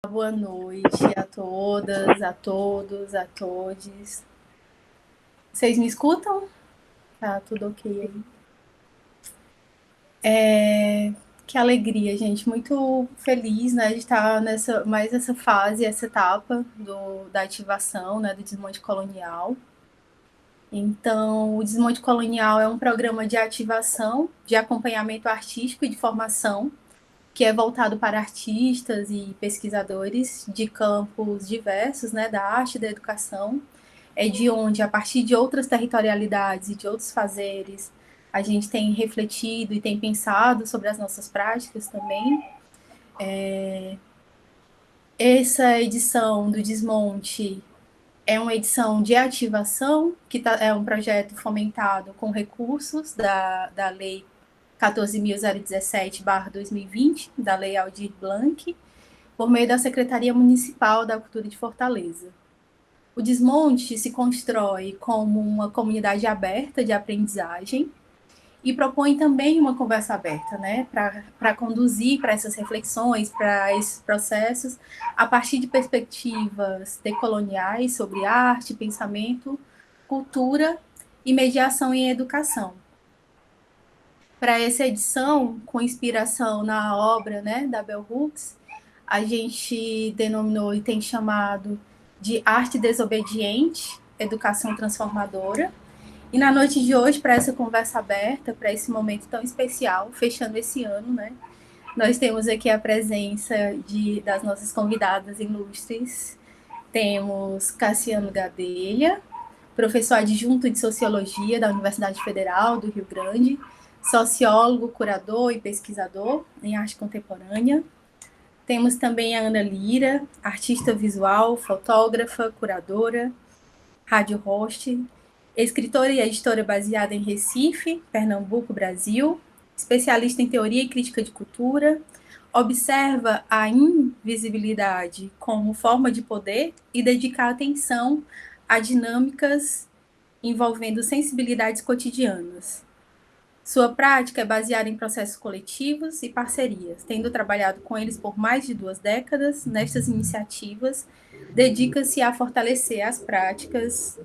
Boa noite a todas, a todos, a todes. Vocês me escutam? Tá tudo ok aí. Que alegria, gente. Muito feliz, né, de estar nessa fase, essa etapa da ativação, né, do desmonte colonial. Então, o Desmonte Colonial é um programa de ativação, de acompanhamento artístico e de formação, que é voltado para artistas e pesquisadores de campos diversos, né, da arte e da educação, de onde, a partir de outras territorialidades e de outros fazeres, a gente tem refletido e tem pensado sobre as nossas práticas também. Essa edição do Desmonte é uma edição de ativação, que é um projeto fomentado com recursos da Lei 14.017/2020, da Lei Aldir Blanc, por meio da Secretaria Municipal da Cultura de Fortaleza. O Desmonte se constrói como uma comunidade aberta de aprendizagem e propõe também uma conversa aberta, né, para conduzir para essas reflexões, para esses processos, a partir de perspectivas decoloniais sobre arte, pensamento, cultura e mediação em educação. Para essa edição, com inspiração na obra, né, da Bell Hooks, a gente denominou e tem chamado de Arte Desobediente, Educação Transformadora. E na noite de hoje, para essa conversa aberta, para esse momento tão especial, fechando esse ano, né, nós temos aqui a presença das nossas convidadas ilustres. Temos Cassiano Gadelha, professor adjunto de Sociologia da Universidade Federal do Rio Grande, sociólogo, curador e pesquisador em arte contemporânea. Temos também a Ana Lira, artista visual, fotógrafa, curadora, rádio host, escritora e editora baseada em Recife, Pernambuco, Brasil, especialista em teoria e crítica de cultura, observa a invisibilidade como forma de poder e dedica atenção a dinâmicas envolvendo sensibilidades cotidianas. Sua prática é baseada em processos coletivos e parcerias. Tendo trabalhado com eles por mais de 2 décadas, nestas iniciativas, dedica-se a fortalecer as práticas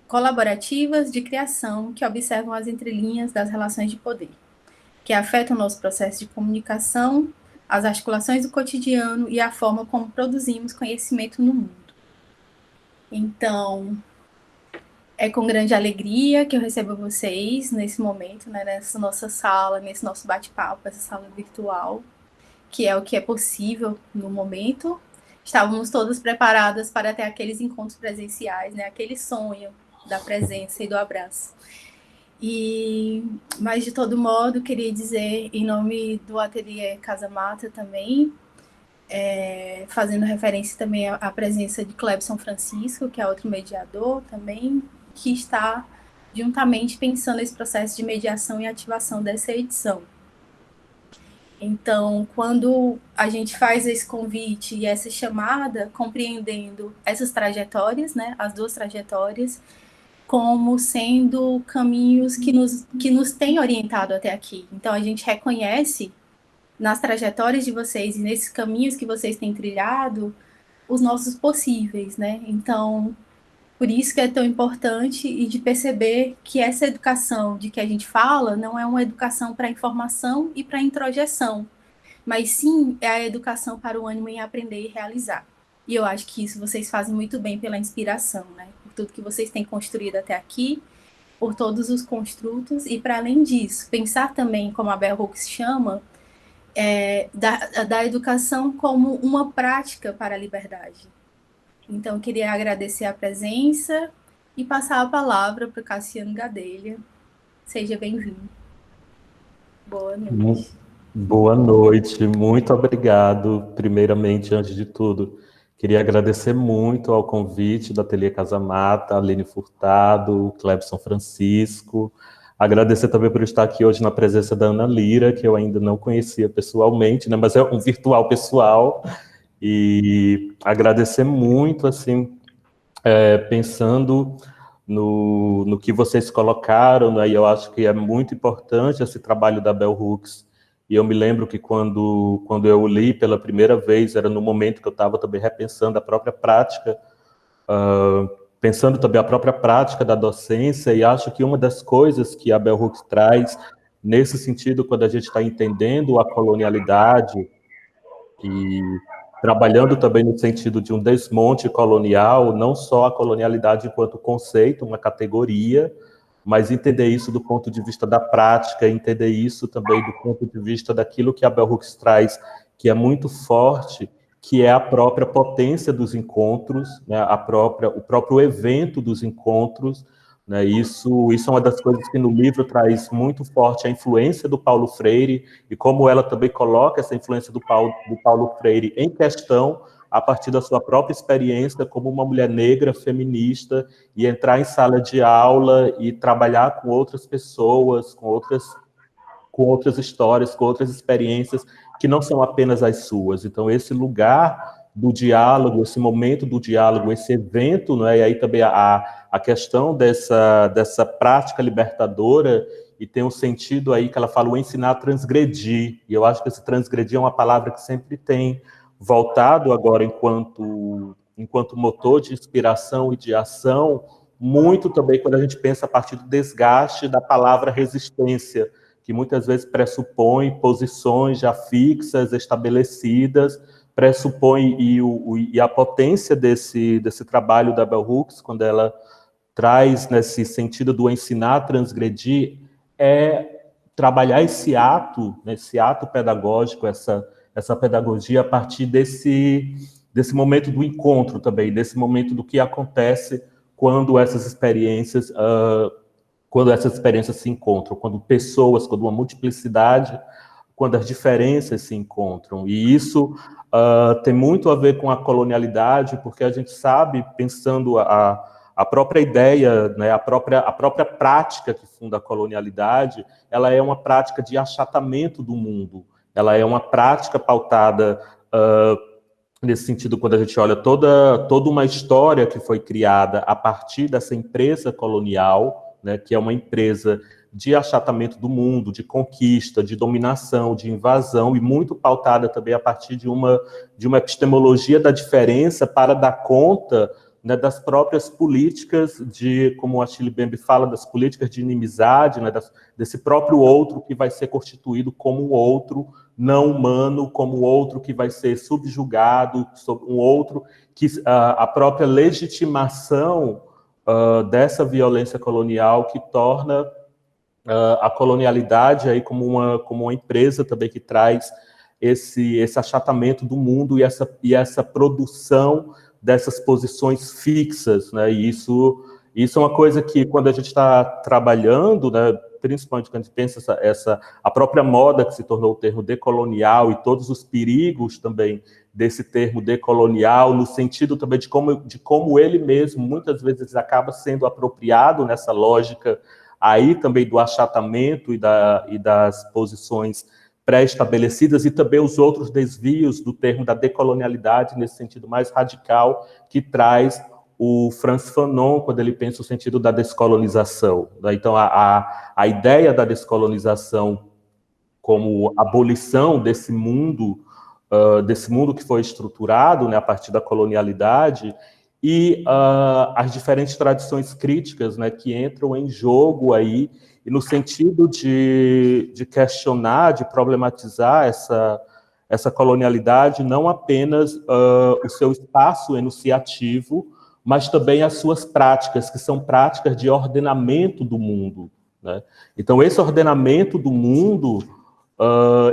colaborativas de criação que observam as entrelinhas das relações de poder, que afetam o nosso processo de comunicação, as articulações do cotidiano e a forma como produzimos conhecimento no mundo. Então, é com grande alegria que eu recebo vocês nesse momento, né, nessa nossa sala, nesse nosso bate-papo, essa sala virtual, que é o que é possível no momento. Estávamos todas preparadas para ter aqueles encontros presenciais, né, aquele sonho da presença e do abraço. Mas, de todo modo, queria dizer, em nome do Ateliê Casa Mata também, fazendo referência também à presença de Clebson Francisco, que é outro mediador também, que está juntamente pensando esse processo de mediação e ativação dessa edição. Então, quando a gente faz esse convite e essa chamada, compreendendo essas trajetórias, né, as 2 trajetórias, como sendo caminhos que nos têm orientado até aqui. Então, a gente reconhece nas trajetórias de vocês e nesses caminhos que vocês têm trilhado os nossos possíveis, né? Então, por isso que é tão importante e de perceber que essa educação de que a gente fala não é uma educação para informação e para introjeção, mas sim é a educação para o ânimo em aprender e realizar. E eu acho que isso vocês fazem muito bem pela inspiração, né? Por tudo que vocês têm construído até aqui, por todos os construtos, e para além disso, pensar também, como a Bell Hooks chama, da educação como uma prática para a liberdade. Então, queria agradecer a presença e passar a palavra para o Cassiano Gadelha. Seja bem-vindo. Boa noite. Boa noite, muito obrigado. Primeiramente, antes de tudo, queria agradecer muito ao convite da Ateliê Casa Mata, a Aline Furtado, o Clebson Francisco. Agradecer também por estar aqui hoje na presença da Ana Lira, que eu ainda não conhecia pessoalmente, né, mas é um virtual pessoal. E agradecer muito, assim, pensando no que vocês colocaram, né, e eu acho que é muito importante esse trabalho da Bell Hooks e eu me lembro que quando eu o li pela primeira vez, era no momento que eu estava também repensando a própria prática, pensando também a própria prática da docência, e acho que uma das coisas que a Bell Hooks traz, nesse sentido, quando a gente está entendendo a colonialidade, e trabalhando também no sentido de um desmonte colonial, não só a colonialidade enquanto conceito, uma categoria, mas entender isso do ponto de vista da prática, entender isso também do ponto de vista daquilo que a Bell Hooks traz, que é muito forte, que é a própria potência dos encontros, né, o próprio evento dos encontros, né, isso é uma das coisas que no livro traz muito forte a influência do Paulo Freire, e como ela também coloca essa influência do Paulo Freire em questão, a partir da sua própria experiência como uma mulher negra, feminista, e entrar em sala de aula e trabalhar com outras pessoas, com outras histórias, com outras experiências que não são apenas as suas. Então, esse lugar do diálogo, esse momento do diálogo, esse evento, não é? E aí também a questão dessa prática libertadora, e tem um sentido aí que ela fala o ensinar a transgredir, e eu acho que esse transgredir é uma palavra que sempre tem voltado agora enquanto motor de inspiração e de ação, muito também quando a gente pensa a partir do desgaste da palavra resistência, que muitas vezes pressupõe posições já fixas, estabelecidas, pressupõe, e a potência desse trabalho da Bell Hooks, quando ela traz nesse sentido do ensinar a transgredir, é trabalhar esse ato pedagógico, essa pedagogia a partir desse momento do encontro também, desse momento do que acontece quando essas experiências se encontram, quando uma multiplicidade, quando as diferenças se encontram. E isso tem muito a ver com a colonialidade, porque a gente sabe, pensando a própria ideia, né, a própria prática que funda a colonialidade, ela é uma prática de achatamento do mundo, ela é uma prática pautada, nesse sentido, quando a gente olha toda uma história que foi criada a partir dessa empresa colonial, né, que é uma empresa de achatamento do mundo, de conquista, de dominação, de invasão, e muito pautada também a partir de uma epistemologia da diferença para dar conta, né, das próprias políticas como a Achille Mbembe fala, das políticas de inimizade, né, desse próprio outro que vai ser constituído como um outro não humano, como um outro que vai ser subjugado, um outro que a própria legitimação dessa violência colonial que torna a colonialidade aí como uma empresa também que traz esse achatamento do mundo e essa produção dessas posições fixas, né? E isso é uma coisa que, quando a gente está trabalhando, né, principalmente quando a gente pensa a própria moda que se tornou o termo decolonial e todos os perigos também desse termo decolonial, no sentido também de como ele mesmo, muitas vezes, acaba sendo apropriado nessa lógica aí também do achatamento e das posições pré-estabelecidas, e também os outros desvios do termo da decolonialidade, nesse sentido mais radical, que traz o Frantz Fanon, quando ele pensa o sentido da descolonização. Então, a ideia da descolonização como abolição desse mundo que foi estruturado, né, a partir da colonialidade, e as diferentes tradições críticas, né, que entram em jogo aí, e no sentido de questionar, de problematizar essa colonialidade, não apenas o seu espaço enunciativo, mas também as suas práticas, que são práticas de ordenamento do mundo, né? Então, esse ordenamento do mundo,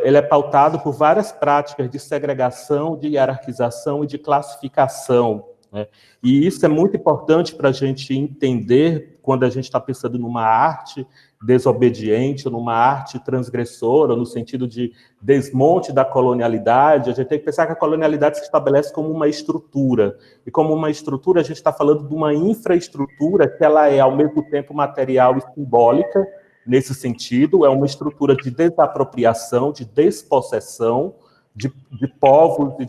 ele é pautado por várias práticas de segregação, de hierarquização e de classificação, né? E isso é muito importante para a gente entender quando a gente está pensando numa arte desobediente, ou numa arte transgressora, no sentido de desmonte da colonialidade. A gente tem que pensar que a colonialidade se estabelece como uma estrutura, e como uma estrutura a gente está falando de uma infraestrutura que ela é ao mesmo tempo material e simbólica. Nesse sentido, é uma estrutura de desapropriação, de despossessão de povos e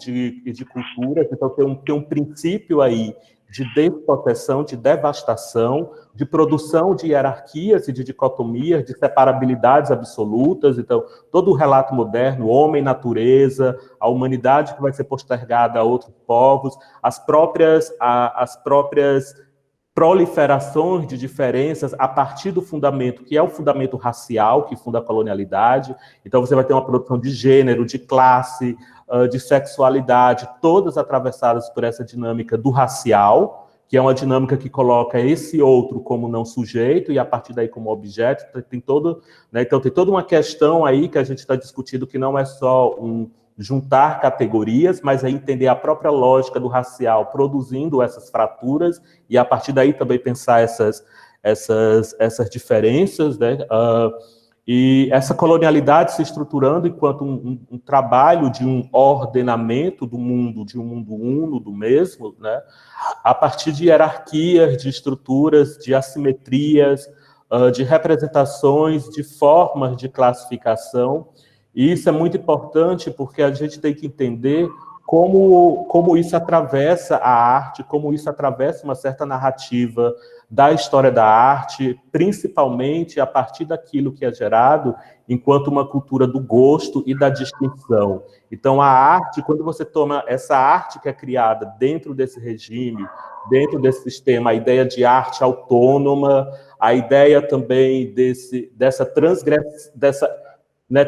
de culturas. Então, tem um princípio aí de desproteção, de devastação, de produção de hierarquias e de dicotomias, de separabilidades absolutas. Então, todo o relato moderno, homem, natureza, a humanidade que vai ser postergada a outros povos, as próprias proliferações de diferenças a partir do fundamento, que é o fundamento racial, que funda a colonialidade. Então, você vai ter uma produção de gênero, de classe, de sexualidade, todas atravessadas por essa dinâmica do racial, que é uma dinâmica que coloca esse outro como não sujeito e a partir daí como objeto. Tem todo, né, então tem toda uma questão aí que a gente está discutindo que não é só juntar categorias, mas é entender a própria lógica do racial produzindo essas fraturas e a partir daí também pensar essas diferenças, né? E essa colonialidade se estruturando enquanto um trabalho de um ordenamento do mundo, de um mundo uno, do mesmo, né? A partir de hierarquias, de estruturas, de assimetrias, de representações, de formas de classificação. E isso é muito importante porque a gente tem que entender como isso atravessa a arte, como isso atravessa uma certa narrativa da história da arte, principalmente a partir daquilo que é gerado enquanto uma cultura do gosto e da distinção. Então, a arte, quando você toma essa arte que é criada dentro desse regime, dentro desse sistema, a ideia de arte autônoma, a ideia também dessa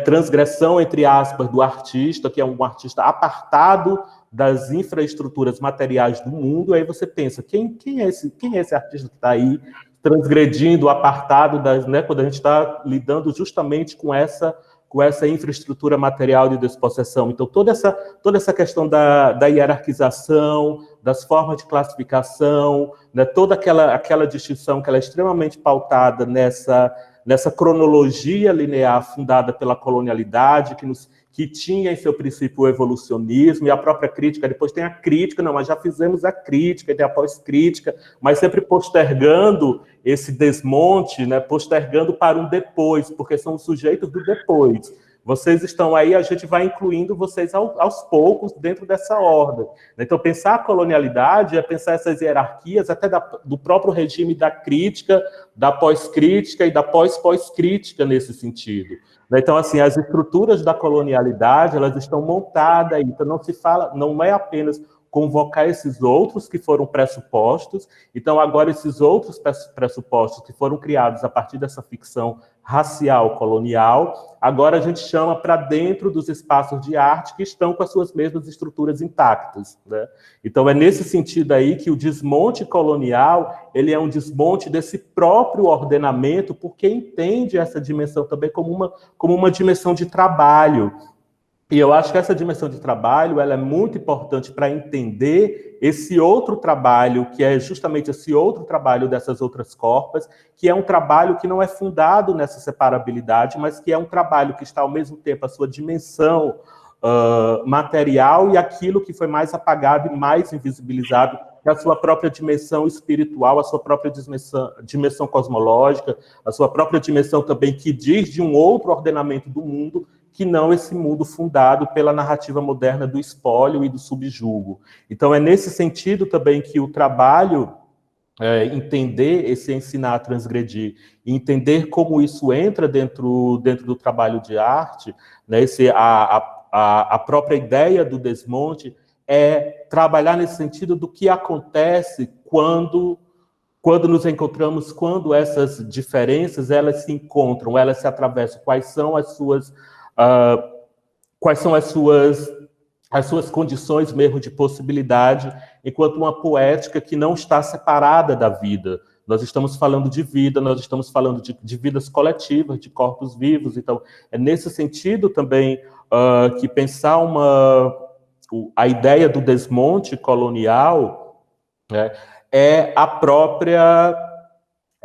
transgressão, entre aspas, do artista, que é um artista apartado das infraestruturas materiais do mundo, aí você pensa, quem é esse artista que está aí transgredindo, apartado das, né, quando a gente está lidando justamente com essa infraestrutura material de despossessão. Então, toda essa questão da hierarquização, das formas de classificação, né, toda aquela distinção que ela é extremamente pautada nessa cronologia linear fundada pela colonialidade, que tinha em seu princípio o evolucionismo, e a própria crítica, depois tem a crítica, não, mas já fizemos a crítica, e tem a pós-crítica, mas sempre postergando esse desmonte, né, postergando para um depois, porque são os sujeitos do depois. Vocês estão aí, a gente vai incluindo vocês aos poucos dentro dessa ordem. Então, pensar a colonialidade é pensar essas hierarquias até do próprio regime da crítica, da pós-crítica e da pós-pós-crítica nesse sentido. Então, assim, as estruturas da colonialidade, elas estão montadas aí. Então, não é apenas convocar esses outros que foram pressupostos. Então, agora, esses outros pressupostos que foram criados a partir dessa ficção racial colonial, agora a gente chama para dentro dos espaços de arte que estão com as suas mesmas estruturas intactas, né? Então, é nesse sentido aí que o desmonte colonial, ele é um desmonte desse próprio ordenamento, porque entende essa dimensão também como uma dimensão de trabalho. E eu acho que essa dimensão de trabalho ela é muito importante para entender esse outro trabalho, que é justamente esse outro trabalho dessas outras corpas, que é um trabalho que não é fundado nessa separabilidade, mas que é um trabalho que está ao mesmo tempo a sua dimensão material e aquilo que foi mais apagado e mais invisibilizado, que é a sua própria dimensão espiritual, a sua própria dimensão cosmológica, a sua própria dimensão também que diz de um outro ordenamento do mundo, que não esse mundo fundado pela narrativa moderna do espólio e do subjugo. Então, é nesse sentido também que o trabalho, entender esse ensinar a transgredir, e entender como isso entra dentro do trabalho de arte, né, a própria ideia do desmonte, é trabalhar nesse sentido do que acontece quando nos encontramos, quando essas diferenças elas se encontram, elas se atravessam, quais são as suas condições mesmo de possibilidade, enquanto uma poética que não está separada da vida. Nós estamos falando de vida, nós estamos falando de vidas coletivas, de corpos vivos. Então, é nesse sentido também que pensar a ideia do desmonte colonial, né, é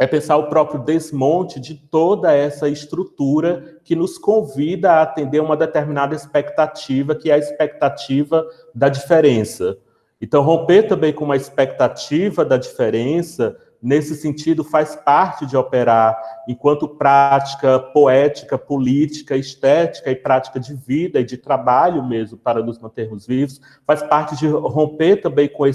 pensar o próprio desmonte de toda essa estrutura que nos convida a atender uma determinada expectativa, que é a expectativa da diferença. Então, romper também com uma expectativa da diferença, nesse sentido, faz parte de operar enquanto prática poética, política, estética e prática de vida e de trabalho mesmo para nos mantermos vivos, faz parte de romper também com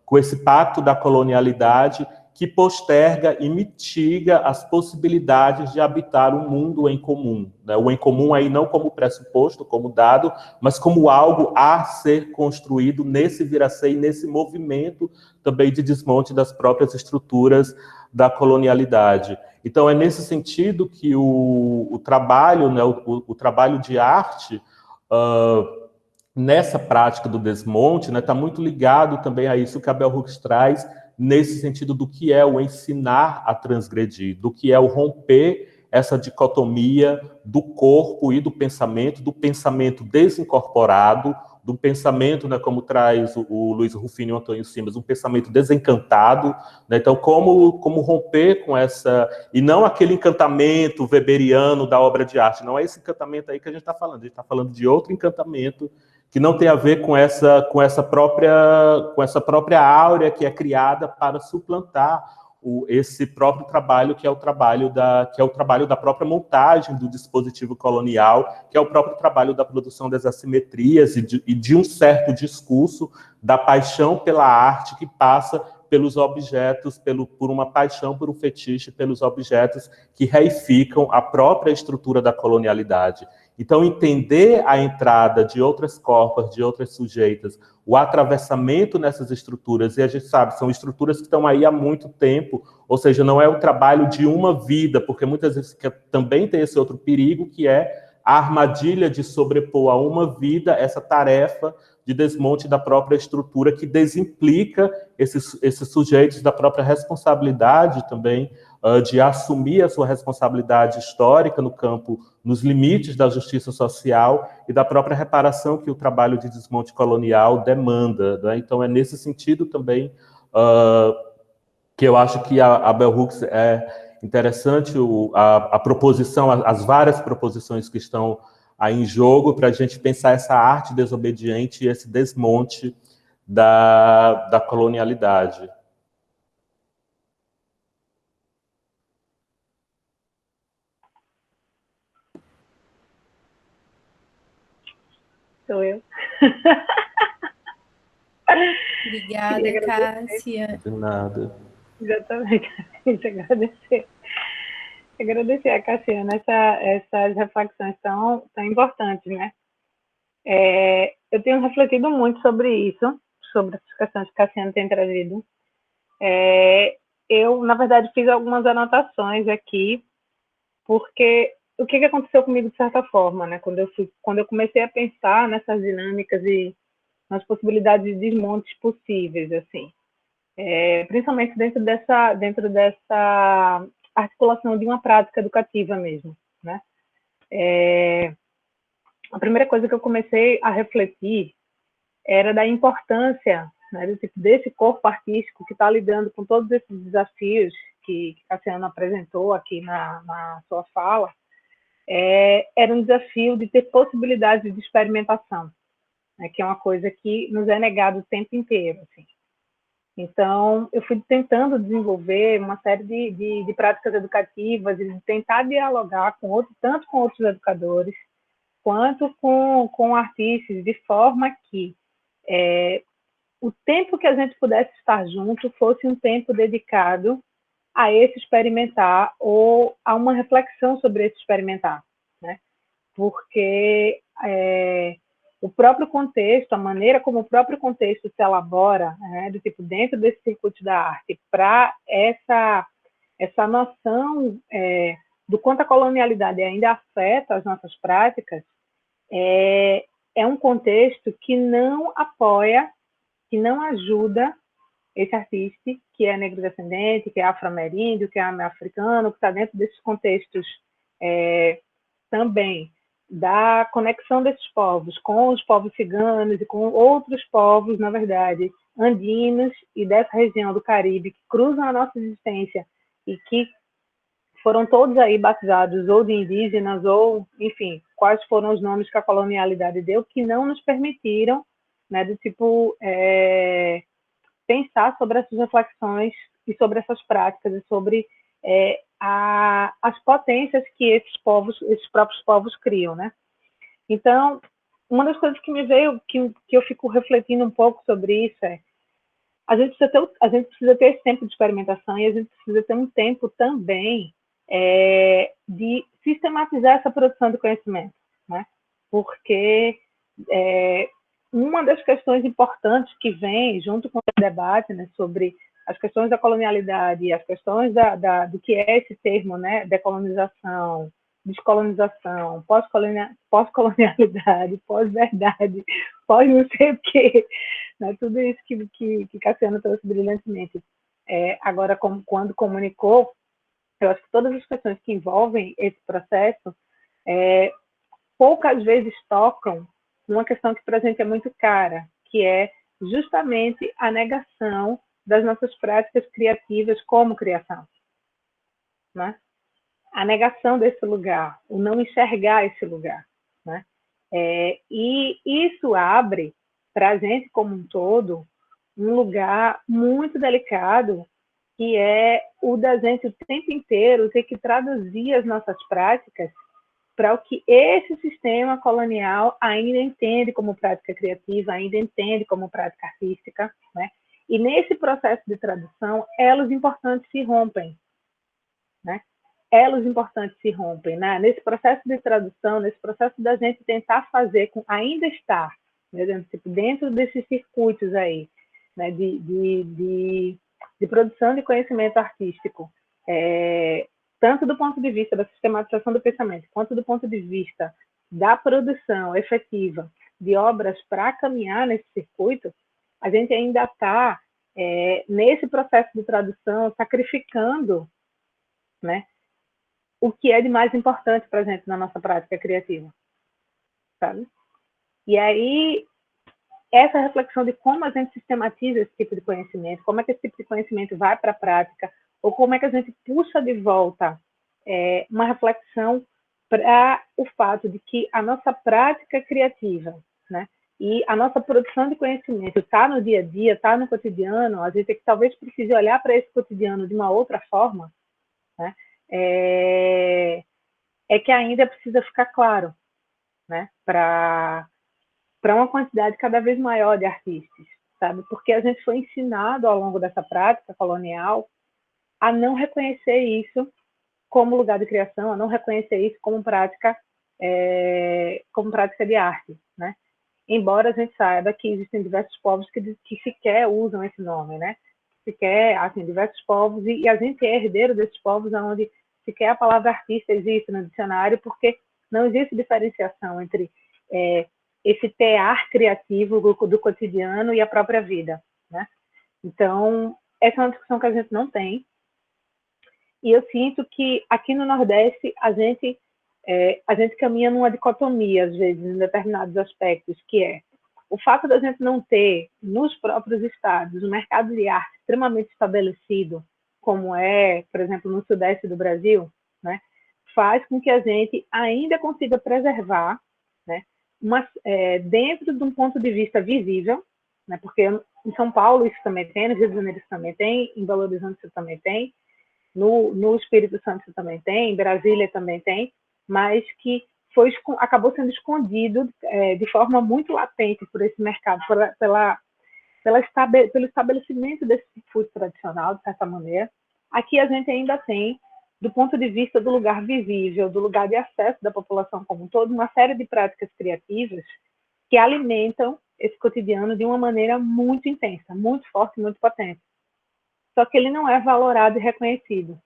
com esse pacto da colonialidade que posterga e mitiga as possibilidades de habitar um mundo em comum, né? O em comum aí não como pressuposto, como dado, mas como algo a ser construído nesse vir-a-ser e nesse movimento também de desmonte das próprias estruturas da colonialidade. Então, é nesse sentido que o trabalho, né, o trabalho de arte, nessa prática do desmonte, né, está muito ligado também a isso que a Bell Hooks traz, nesse sentido do que é o ensinar a transgredir, do que é o romper essa dicotomia do corpo e do pensamento desincorporado, do pensamento, né, como traz o Luiz Rufino e o Antônio Simas, um pensamento desencantado, né? Então, como romper com essa... E não aquele encantamento weberiano da obra de arte, não é esse encantamento aí que a gente está falando, a gente está falando de outro encantamento que não tem a ver com essa própria áurea que é criada para suplantar esse próprio trabalho, que é o trabalho da própria montagem do dispositivo colonial, que é o próprio trabalho da produção das assimetrias e de um certo discurso da paixão pela arte que passa pelos objetos, por uma paixão, por um fetiche, pelos objetos que reificam a própria estrutura da colonialidade. Então, entender a entrada de outras corpas, de outras sujeitas, o atravessamento nessas estruturas, e a gente sabe, são estruturas que estão aí há muito tempo, ou seja, não é o trabalho de uma vida, porque muitas vezes também tem esse outro perigo, que é a armadilha de sobrepor a uma vida essa tarefa de desmonte da própria estrutura, que desimplica esses sujeitos da própria responsabilidade também, de assumir a sua responsabilidade histórica no campo, nos limites da justiça social e da própria reparação que o trabalho de desmonte colonial demanda, né? Então, é nesse sentido também que eu acho que a Bell Hooks é interessante, a proposição, as várias proposições que estão aí em jogo para a gente pensar essa arte desobediente e esse desmonte da colonialidade. Sou eu. Obrigada, Cássia. De nada. Exatamente. Agradecer a Cassiana essas reflexões tão importantes, né? Eu tenho refletido muito sobre isso, sobre as questões que Cassiana tem trazido. Eu, na verdade, fiz algumas anotações aqui, porque o que aconteceu comigo, de certa forma, né? Quando eu comecei a pensar nessas dinâmicas e nas possibilidades de desmontes possíveis, assim, principalmente dentro dessa articulação de uma prática educativa mesmo, né? A primeira coisa que eu comecei a refletir era da importância, né, desse corpo artístico que está lidando com todos esses desafios que Cassiano apresentou aqui na sua fala. Era um desafio de ter possibilidades de experimentação, né, que é uma coisa que nos é negado o tempo inteiro, assim. Então, eu fui tentando desenvolver uma série de práticas educativas e de tentar dialogar tanto com outros educadores, quanto com artistas, de forma que o tempo que a gente pudesse estar junto fosse um tempo dedicado a esse experimentar ou a uma reflexão sobre esse experimentar, né? Porque o próprio contexto, a maneira como o próprio contexto se elabora, né, dentro desse circuito da arte, para essa noção do quanto a colonialidade ainda afeta as nossas práticas, é um contexto que não apoia, que não ajuda esse artista que é negro-descendente, que é afro-ameríndio, que é africano, que está dentro desses contextos também da conexão desses povos com os povos ciganos e com outros povos, na verdade, andinos e dessa região do Caribe, que cruzam a nossa existência e que foram todos aí batizados ou de indígenas ou, enfim, quais foram os nomes que a colonialidade deu, que não nos permitiram, né, pensar sobre essas reflexões e sobre essas práticas e sobre as potências que esses próprios povos criam, né? Então, uma das coisas que me veio, que eu fico refletindo um pouco sobre isso a gente precisa ter esse tempo de experimentação e a gente precisa ter um tempo também de sistematizar essa produção de conhecimento, né? Porque uma das questões importantes que vem junto com o debate, né, sobre as questões da colonialidade, as questões do que é esse termo, né, decolonização, descolonização, pós-colonialidade, pós-verdade, pós não sei o quê, né, tudo isso que Cassiano trouxe brilhantemente. Agora, quando comunicou, eu acho que todas as questões que envolvem esse processo poucas vezes tocam numa questão que para a gente é muito cara, que é justamente a negação das nossas práticas criativas como criação, né? A negação desse lugar, o não enxergar esse lugar, né? E isso abre para a gente como um todo um lugar muito delicado, que é o da gente o tempo inteiro ter que traduzir as nossas práticas para o que esse sistema colonial ainda entende como prática criativa, ainda entende como prática artística, né? E nesse processo de tradução, elos importantes se rompem, né? Elos importantes se rompem, né? Nesse processo de tradução, nesse processo da gente tentar fazer, ainda estar, né, dentro desses circuitos aí, né, de produção de conhecimento artístico, tanto do ponto de vista da sistematização do pensamento, quanto do ponto de vista da produção efetiva de obras para caminhar nesse circuito, a gente ainda está, nesse processo de tradução, sacrificando, né, o que é de mais importante para a gente na nossa prática criativa, sabe? E aí, essa reflexão de como a gente sistematiza esse tipo de conhecimento, como é que esse tipo de conhecimento vai para a prática, ou como é que a gente puxa de volta uma reflexão para o fato de que a nossa prática criativa, né, e a nossa produção de conhecimento está no dia a dia, está no cotidiano, a gente talvez precise olhar para esse cotidiano de uma outra forma, né, que ainda precisa ficar claro, né, para uma quantidade cada vez maior de artistas, sabe? Porque a gente foi ensinado ao longo dessa prática colonial a não reconhecer isso como lugar de criação, a não reconhecer isso como prática de arte, né? Embora a gente saiba que existem diversos povos que sequer usam esse nome, né? Sequer, assim, diversos povos, e a gente é herdeiro desses povos onde sequer a palavra artista existe no dicionário, porque não existe diferenciação entre esse tear criativo do cotidiano e a própria vida, né? Então, essa é uma discussão que a gente não tem, e eu sinto que aqui no Nordeste a gente caminha numa dicotomia, às vezes, em determinados aspectos, que é o fato da gente não ter, nos próprios estados, um mercado de arte extremamente estabelecido, como é, por exemplo, no Sudeste do Brasil, né, faz com que a gente ainda consiga preservar, né, dentro de um ponto de vista visível, né, porque em São Paulo isso também tem, no Rio de Janeiro isso também tem, em Belo Horizonte isso também tem, no Espírito Santo isso também tem, em Brasília também tem, mas que acabou sendo escondido de forma muito latente por esse mercado, pelo estabelecimento desse circuito tradicional, de certa maneira. Aqui a gente ainda tem, do ponto de vista do lugar visível, do lugar de acesso da população como um todo, uma série de práticas criativas que alimentam esse cotidiano de uma maneira muito intensa, muito forte, muito potente. Só que ele não é valorado e reconhecido,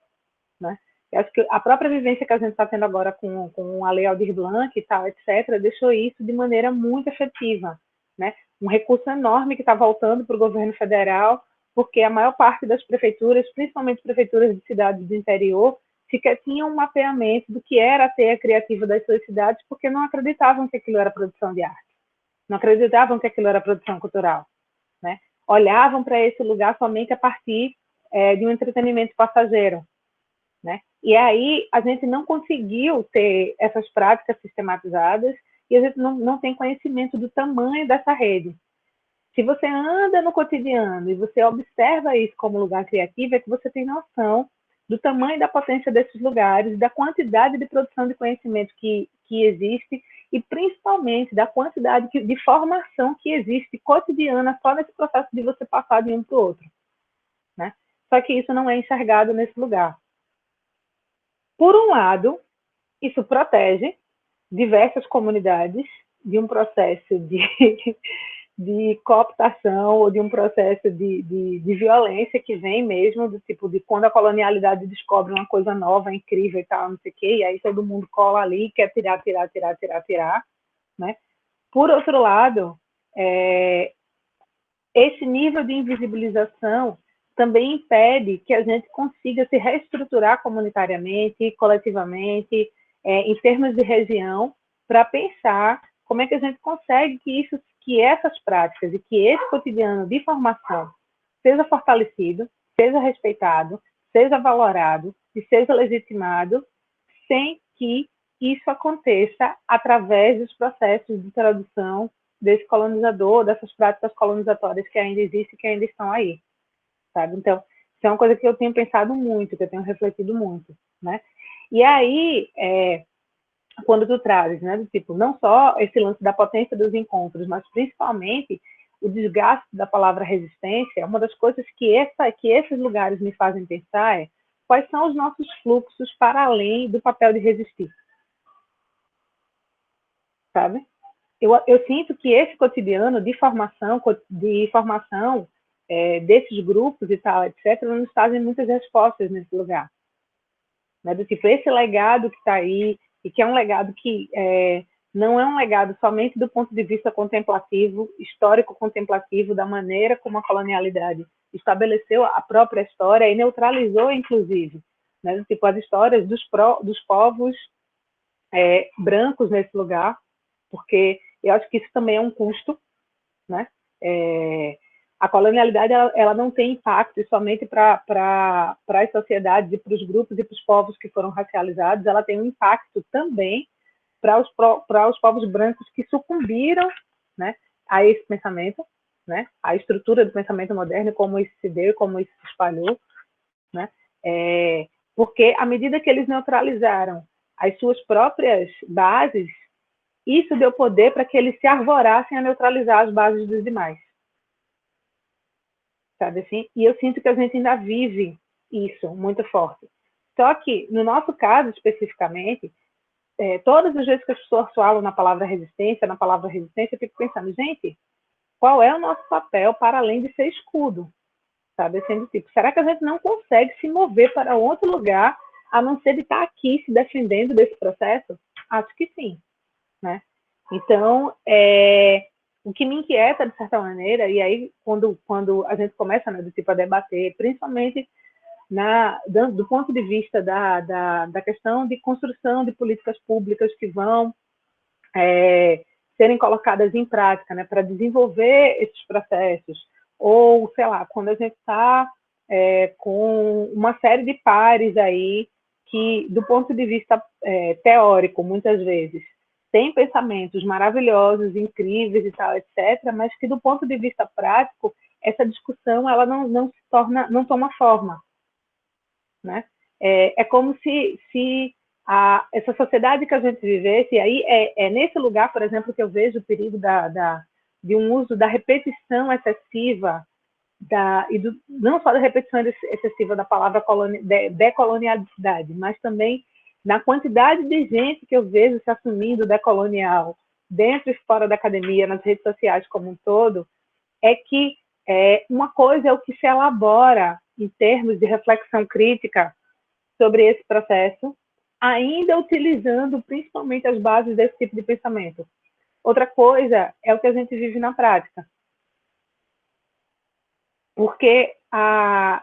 né? Eu acho que a própria vivência que a gente está tendo agora com a Lei Aldir Blanc e tal, etc., deixou isso de maneira muito efetiva, né? Um recurso enorme que está voltando para o governo federal, porque a maior parte das prefeituras, principalmente prefeituras de cidades do interior, sequer tinham um mapeamento do que era a teia criativa das suas cidades, porque não acreditavam que aquilo era produção de arte, não acreditavam que aquilo era produção cultural, né? Olhavam para esse lugar somente a partir de um entretenimento passageiro, né? E aí a gente não conseguiu ter essas práticas sistematizadas e a gente não tem conhecimento do tamanho dessa rede. Se você anda no cotidiano e você observa isso como lugar criativo, é que você tem noção do tamanho da potência desses lugares, da quantidade de produção de conhecimento que que existe e principalmente da quantidade de formação que existe cotidiana só nesse processo de você passar de um para o outro, né? Só que isso não é enxergado nesse lugar. Por um lado, isso protege diversas comunidades de um processo de cooptação ou de um processo de violência que vem mesmo do tipo de quando a colonialidade descobre uma coisa nova, incrível e tal, não sei o quê, e aí todo mundo cola ali e quer tirar, né? Por outro lado, esse nível de invisibilização também impede que a gente consiga se reestruturar comunitariamente, coletivamente, em termos de região, para pensar como é que a gente consegue que essas práticas e que esse cotidiano de formação seja fortalecido, seja respeitado, seja valorado e seja legitimado, sem que isso aconteça através dos processos de tradução desse colonizador, dessas práticas colonizatórias que ainda existem, que ainda estão aí, sabe? Então, isso é uma coisa que eu tenho pensado muito, que eu tenho refletido muito, né? E aí, quando tu trazes, né, do tipo, não só esse lance da potência dos encontros, mas principalmente o desgaste da palavra resistência, uma das coisas que esses lugares me fazem pensar é quais são os nossos fluxos para além do papel de resistir, sabe? Eu sinto que esse cotidiano de formação desses grupos e tal, etc., não nos trazem muitas respostas nesse lugar, né? Do tipo, esse legado que está aí, e que é um legado que não é um legado somente do ponto de vista contemplativo, histórico-contemplativo, da maneira como a colonialidade estabeleceu a própria história e neutralizou, inclusive, né? Do tipo, as histórias dos povos brancos nesse lugar, porque eu acho que isso também é um custo, né? A colonialidade ela não tem impacto somente para as sociedades e para os grupos e para os povos que foram racializados, ela tem um impacto também para os povos brancos que sucumbiram, né, a esse pensamento, né, a estrutura do pensamento moderno, como isso se deu, como isso se espalhou, né, porque à medida que eles neutralizaram as suas próprias bases, isso deu poder para que eles se arvorassem a neutralizar as bases dos demais. Sabe assim? E eu sinto que a gente ainda vive isso muito forte. Só que, no nosso caso, especificamente, todas as vezes que as pessoas falam na palavra resistência, eu fico pensando, gente, qual é o nosso papel para além de ser escudo? Sabe? Assim, tipo, será que a gente não consegue se mover para outro lugar, a não ser de estar aqui se defendendo desse processo? Acho que sim, né? Então, o que me inquieta, de certa maneira, e aí quando a gente começa, né, do tipo, a debater, principalmente do ponto de vista da questão de construção de políticas públicas que vão serem colocadas em prática, né, para desenvolver esses processos, ou, sei lá, quando a gente está com uma série de pares aí que, do ponto de vista teórico, muitas vezes, tem pensamentos maravilhosos, incríveis e tal, etc., mas que do ponto de vista prático, essa discussão ela não toma forma, né? É como se essa sociedade que a gente vivesse, e aí nesse lugar, por exemplo, que eu vejo o perigo de um uso da repetição excessiva, não só da repetição excessiva da palavra decolonialidade, mas também na quantidade de gente que eu vejo se assumindo decolonial dentro e fora da academia, nas redes sociais como um todo, é que uma coisa é o que se elabora em termos de reflexão crítica sobre esse processo, ainda utilizando principalmente as bases desse tipo de pensamento. Outra coisa é o que a gente vive na prática. Porque a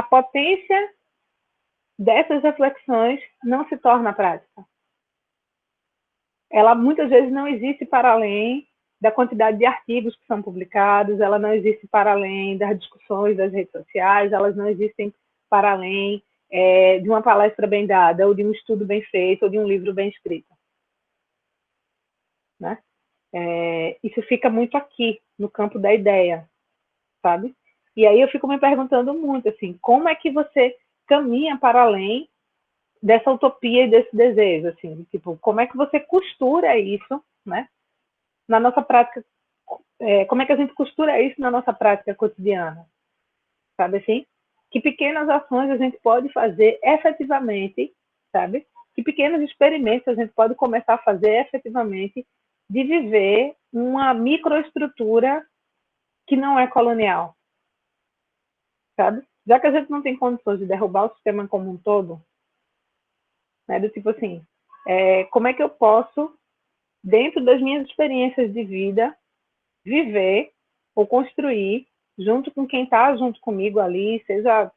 potência dessas reflexões não se torna prática. Ela muitas vezes não existe para além da quantidade de artigos que são publicados, ela não existe para além das discussões das redes sociais, elas não existem para além de uma palestra bem dada, ou de um estudo bem feito, ou de um livro bem escrito. Né? Isso fica muito aqui, no campo da ideia, sabe? E aí eu fico me perguntando muito, assim, como é que você caminha para além dessa utopia e desse desejo, assim, tipo, como é que você costura isso, né, na nossa prática, como é que a gente costura isso na nossa prática cotidiana, sabe assim? Que pequenas ações a gente pode fazer efetivamente, sabe? Que pequenos experimentos a gente pode começar a fazer efetivamente de viver uma microestrutura que não é colonial, sabe? Já que a gente não tem condições de derrubar o sistema como um todo, né, do tipo assim, como é que eu posso, dentro das minhas experiências de vida, viver ou construir, junto com quem está junto comigo ali, seja,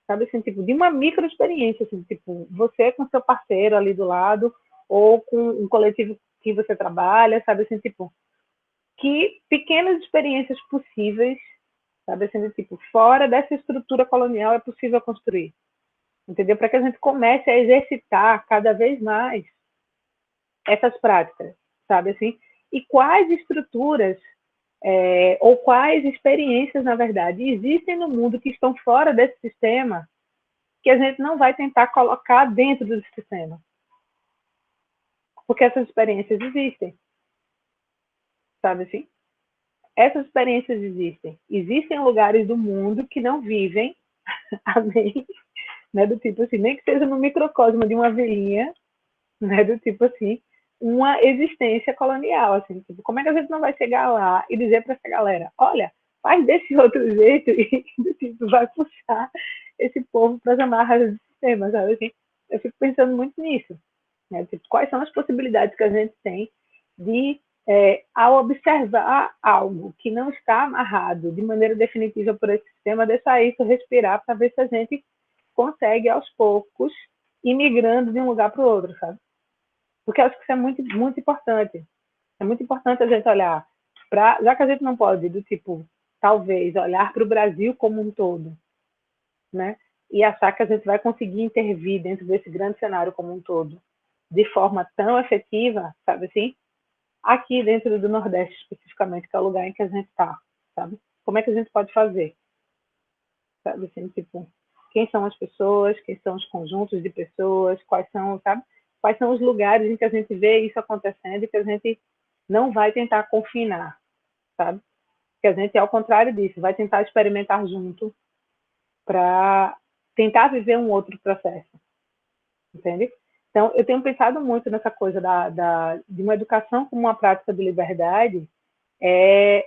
sabe assim, tipo, de uma micro experiência, assim, tipo, você com seu parceiro ali do lado, ou com um coletivo que você trabalha, sabe assim, tipo, que pequenas experiências possíveis, sabe assim, tipo, fora dessa estrutura colonial é possível construir, entendeu? Para que a gente comece a exercitar cada vez mais essas práticas, sabe assim? E quais estruturas ou quais experiências, na verdade, existem no mundo que estão fora desse sistema que a gente não vai tentar colocar dentro do sistema. Porque essas experiências existem, sabe assim? Essas experiências existem. Existem lugares do mundo que não vivem, amém, né, do tipo assim, nem que seja no microcosmo de uma vilinha, né, do tipo assim, uma existência colonial, assim, tipo, como é que a gente não vai chegar lá e dizer para essa galera, olha, faz desse outro jeito e do tipo, vai puxar esse povo para as amarras do sistema, sabe assim? Eu fico pensando muito nisso, né, tipo, quais são as possibilidades que a gente tem de, ao observar algo que não está amarrado de maneira definitiva por esse sistema, deixar isso respirar para ver se a gente consegue, aos poucos, ir migrando de um lugar para o outro, sabe? Porque eu acho que isso é muito, muito importante. É muito importante a gente olhar para, já que a gente não pode, do tipo, talvez, olhar para o Brasil como um todo, né? E achar que a gente vai conseguir intervir dentro desse grande cenário como um todo, de forma tão efetiva, sabe assim? Aqui dentro do Nordeste, especificamente, que é o lugar em que a gente está, sabe? Como é que a gente pode fazer? Sabe assim, tipo, quem são as pessoas, quem são os conjuntos de pessoas, quais são, sabe? Quais são os lugares em que a gente vê isso acontecendo e que a gente não vai tentar confinar, sabe? Que a gente, ao contrário disso, vai tentar experimentar junto para tentar viver um outro processo, entende? Então, eu tenho pensado muito nessa coisa de uma educação como uma prática de liberdade,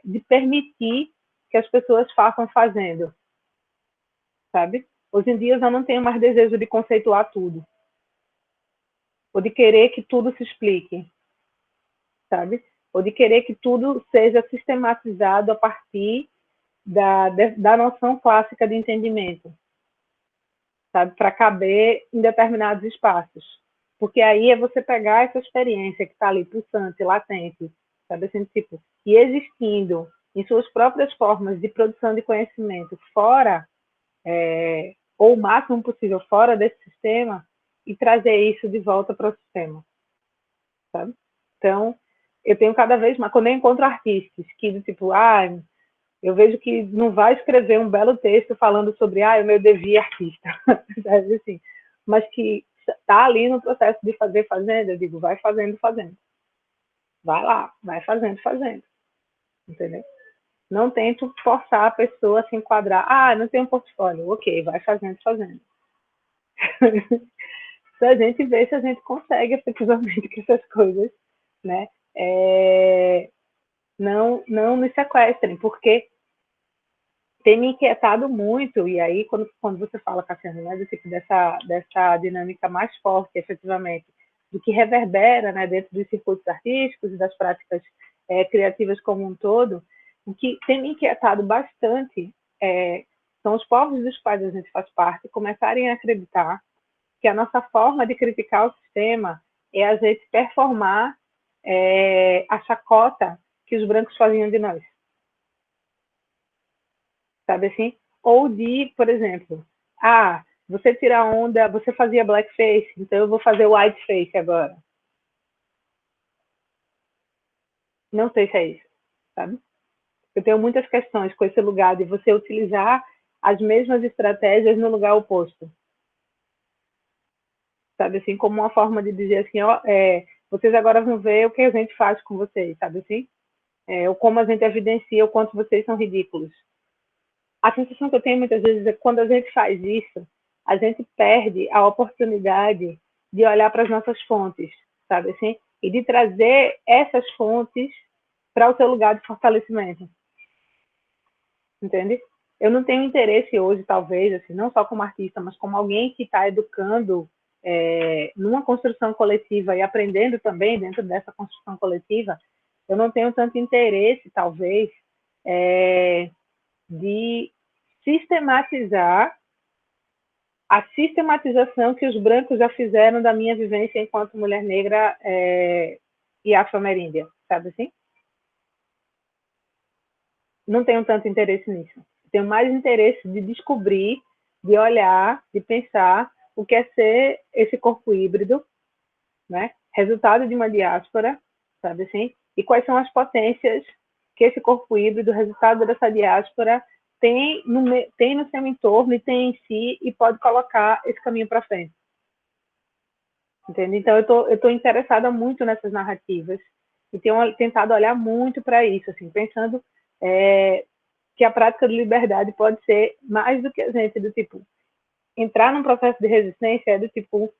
de permitir que as pessoas façam fazendo, sabe? Hoje em dia eu já não tenho mais desejo de conceituar tudo, ou de querer que tudo se explique, sabe? Ou de querer que tudo seja sistematizado a partir da noção clássica de entendimento, sabe? Para caber em determinados espaços. Porque aí é você pegar essa experiência que está ali pulsante, latente, sabe? Assim, tipo, e existindo em suas próprias formas de produção de conhecimento fora, ou o máximo possível fora desse sistema, e trazer isso de volta para o sistema, sabe? Então, eu tenho cada vez mais, quando eu encontro artistas que, do tipo, eu vejo que não vai escrever um belo texto falando sobre, o meu devir artista, sabe assim, mas que está ali no processo de fazer, fazendo, eu digo, vai fazendo, fazendo. Vai lá, vai fazendo, fazendo. Entendeu? Não tento forçar a pessoa a se enquadrar, não tem um portfólio, ok, vai fazendo, fazendo. Para a gente ver se a gente consegue efetivamente que essas coisas, né, não nos sequestrem, porque tem me inquietado muito, e aí quando você fala, Cassiano, né, do tipo dessa dinâmica mais forte, efetivamente, do que reverbera, né, dentro dos circuitos artísticos e das práticas criativas como um todo, o que tem me inquietado bastante são os povos dos quais a gente faz parte começarem a acreditar que a nossa forma de criticar o sistema é a gente performar a chacota que os brancos faziam de nós. Sabe assim? Ou de, por exemplo, você tira onda, você fazia blackface, então eu vou fazer whiteface agora. Não sei se é isso, sabe? Eu tenho muitas questões com esse lugar de você utilizar as mesmas estratégias no lugar oposto. sabe assim, como uma forma de dizer assim, ó, vocês agora vão ver o que a gente faz com vocês, sabe assim? Ou como a gente evidencia o quanto vocês são ridículos. A sensação que eu tenho muitas vezes é que quando a gente faz isso, a gente perde a oportunidade de olhar para as nossas fontes, sabe assim? E de trazer essas fontes para o seu lugar de fortalecimento. Entende? Eu não tenho interesse hoje, talvez, assim, não só como artista, mas como alguém que está educando numa construção coletiva e aprendendo também dentro dessa construção coletiva, eu não tenho tanto interesse, talvez, de sistematizar a sistematização que os brancos já fizeram da minha vivência enquanto mulher negra e afro-ameríndia, sabe assim? Não tenho tanto interesse nisso. Tenho mais interesse de descobrir, de olhar, de pensar o que é ser esse corpo híbrido, né? Resultado de uma diáspora, sabe assim? E quais são as potências que esse corpo híbrido, resultado dessa diáspora, tem no seu entorno e tem em si e pode colocar esse caminho para frente. Entende? Então, eu tô interessada muito nessas narrativas e tenho tentado olhar muito para isso, assim, pensando que a prática de liberdade pode ser mais do que a gente, do tipo, entrar num processo de resistência do tipo,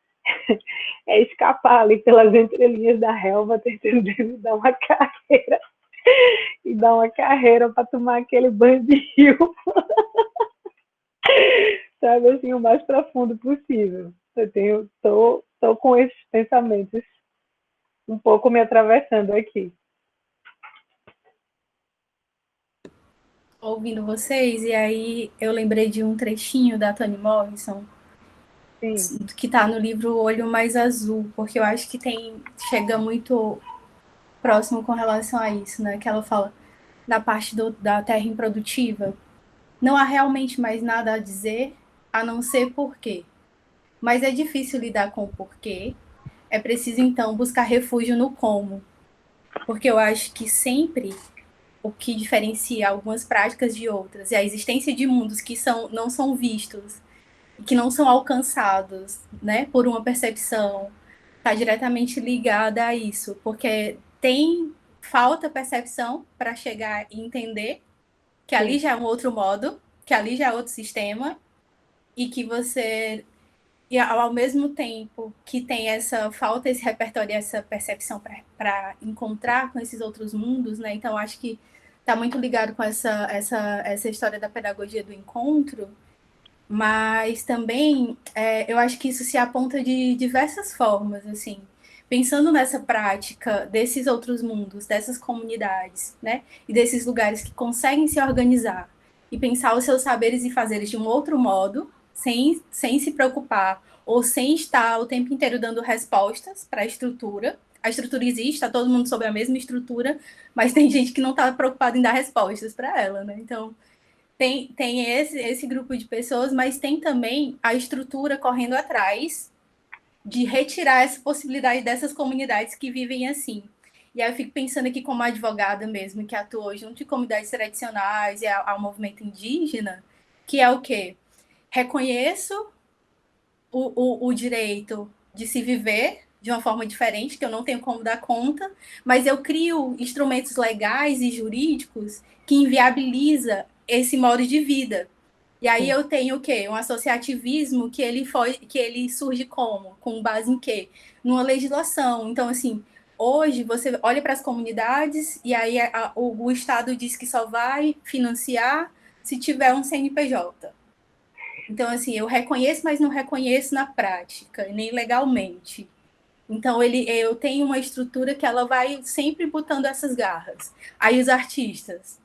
escapar ali pelas entrelinhas da relva, tentando dar uma carreira e dar uma carreira para tomar aquele banho de rio, sabe, assim, o mais profundo possível. Tô com esses pensamentos um pouco me atravessando aqui. Ouvindo vocês, e aí eu lembrei de um trechinho da Toni Morrison, sim, que está no livro O Olho Mais Azul, porque eu acho que chega muito próximo com relação a isso, né? Que ela fala da parte da terra improdutiva. Não há realmente mais nada a dizer, a não ser porquê. Mas é difícil lidar com o porquê. É preciso, então, buscar refúgio no como. Porque eu acho que sempre o que diferencia algumas práticas de outras é a existência de mundos que não são vistos, que não são alcançados, né, por uma percepção, está diretamente ligada a isso, porque falta percepção para chegar e entender que ali já é um outro modo, que ali já é outro sistema, e que você, e ao mesmo tempo que tem essa falta, esse repertório, essa percepção para encontrar com esses outros mundos, né? Então, acho que está muito ligado com essa história da pedagogia do encontro, mas também eu acho que isso se aponta de diversas formas, assim, pensando nessa prática desses outros mundos, dessas comunidades, né, e desses lugares que conseguem se organizar e pensar os seus saberes e fazeres de um outro modo, sem se preocupar ou sem estar o tempo inteiro dando respostas para a estrutura. A estrutura existe, está todo mundo sobre a mesma estrutura, mas tem gente que não está preocupada em dar respostas para ela, né? Então, tem esse grupo de pessoas, mas tem também a estrutura correndo atrás de retirar essa possibilidade dessas comunidades que vivem assim. E aí eu fico pensando aqui como advogada mesmo, que atuou junto de comunidades tradicionais e ao movimento indígena, que é o quê? Reconheço o direito de se viver de uma forma diferente, que eu não tenho como dar conta, mas eu crio instrumentos legais e jurídicos que inviabiliza esse modo de vida. E aí eu tenho o quê? Um associativismo que ele surge como? Com base em quê? Numa legislação. Então, assim, hoje você olha para as comunidades e aí o Estado diz que só vai financiar se tiver um CNPJ. Então, assim, eu reconheço, mas não reconheço na prática, nem legalmente. Então, eu tenho uma estrutura que ela vai sempre botando essas garras. Aí os artistas,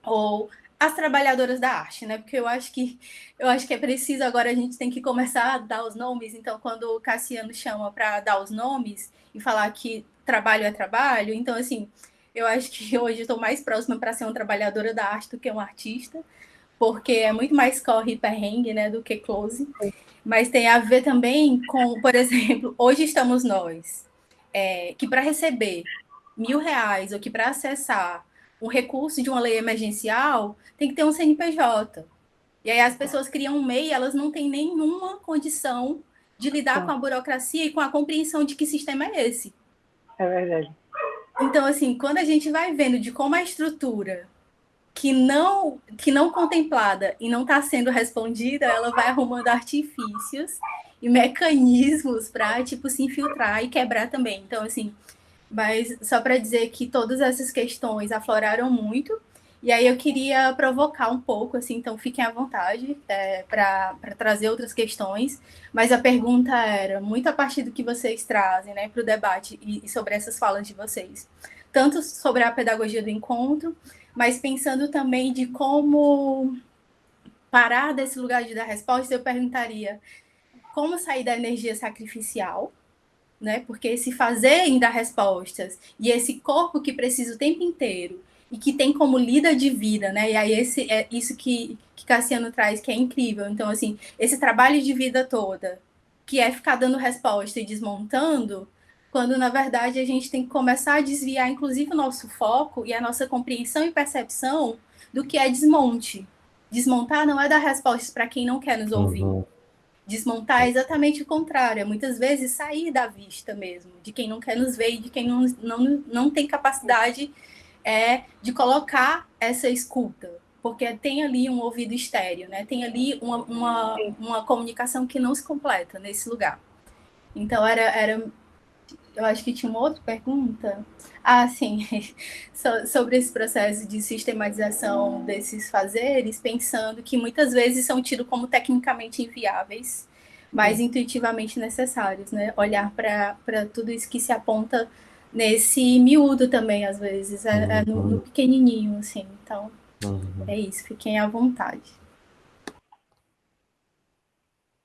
ou as trabalhadoras da arte, né? Porque eu acho que é preciso, agora a gente tem que começar a dar os nomes. Então, quando o Cassiano chama para dar os nomes e falar que trabalho é trabalho, então, assim, eu acho que hoje eu estou mais próxima para ser uma trabalhadora da arte do que um artista, porque é muito mais corre e perrengue, né, do que close. Mas tem a ver também com, por exemplo, hoje estamos nós, que para receber R$ 1.000 ou que para acessar um recurso de uma lei emergencial tem que ter um CNPJ. E aí as pessoas criam um MEI, elas não têm nenhuma condição de lidar com a burocracia e com a compreensão de que sistema é esse. É verdade. Então, assim, quando a gente vai vendo de como a estrutura que não contemplada e não está sendo respondida, ela vai arrumando artifícios e mecanismos para, tipo, se infiltrar e quebrar também. Então, assim, mas só para dizer que todas essas questões afloraram muito, e aí eu queria provocar um pouco, assim, então fiquem à vontade para trazer outras questões, mas a pergunta era, muito a partir do que vocês trazem, né, para o debate e sobre essas falas de vocês, tanto sobre a pedagogia do encontro, mas pensando também de como parar desse lugar de dar resposta, eu perguntaria como sair da energia sacrificial, né? Porque esse fazer em dar respostas e esse corpo que precisa o tempo inteiro e que tem como lida de vida, né? E aí é isso que Cassiano traz, que é incrível. Então, assim, esse trabalho de vida toda, que é ficar dando resposta e desmontando, quando na verdade a gente tem que começar a desviar, inclusive, o nosso foco e a nossa compreensão e percepção do que é desmonte. Desmontar não é dar respostas para quem não quer nos ouvir. Desmontar é exatamente o contrário, é muitas vezes sair da vista mesmo, de quem não quer nos ver e de quem não tem capacidade de colocar essa escuta, porque tem ali um ouvido estéreo, né? Tem ali uma comunicação que não se completa nesse lugar. Então, eu acho que tinha uma outra pergunta. Ah, sim, sobre esse processo de sistematização desses fazeres, pensando que muitas vezes são tidos como tecnicamente inviáveis, mas intuitivamente necessários, né? Olhar para tudo isso que se aponta nesse miúdo também, às vezes, no pequenininho, assim. Então, é isso, fiquem à vontade.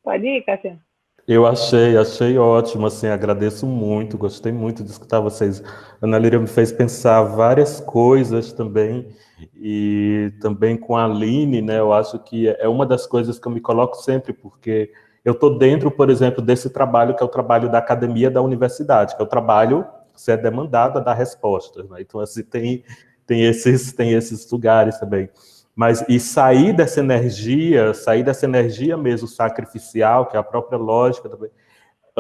Pode ir, Cassiano. Eu achei ótimo, assim, agradeço muito, gostei muito de escutar vocês. A Ana Líria me fez pensar várias coisas também, e também com a Aline, né, eu acho que é uma das coisas que eu me coloco sempre, porque eu estou dentro, por exemplo, desse trabalho, que é o trabalho da academia da universidade, que é o trabalho que você é demandado a dar respostas, né? Então, assim, tem esses lugares também. Mas e sair dessa energia mesmo sacrificial, que é a própria lógica também,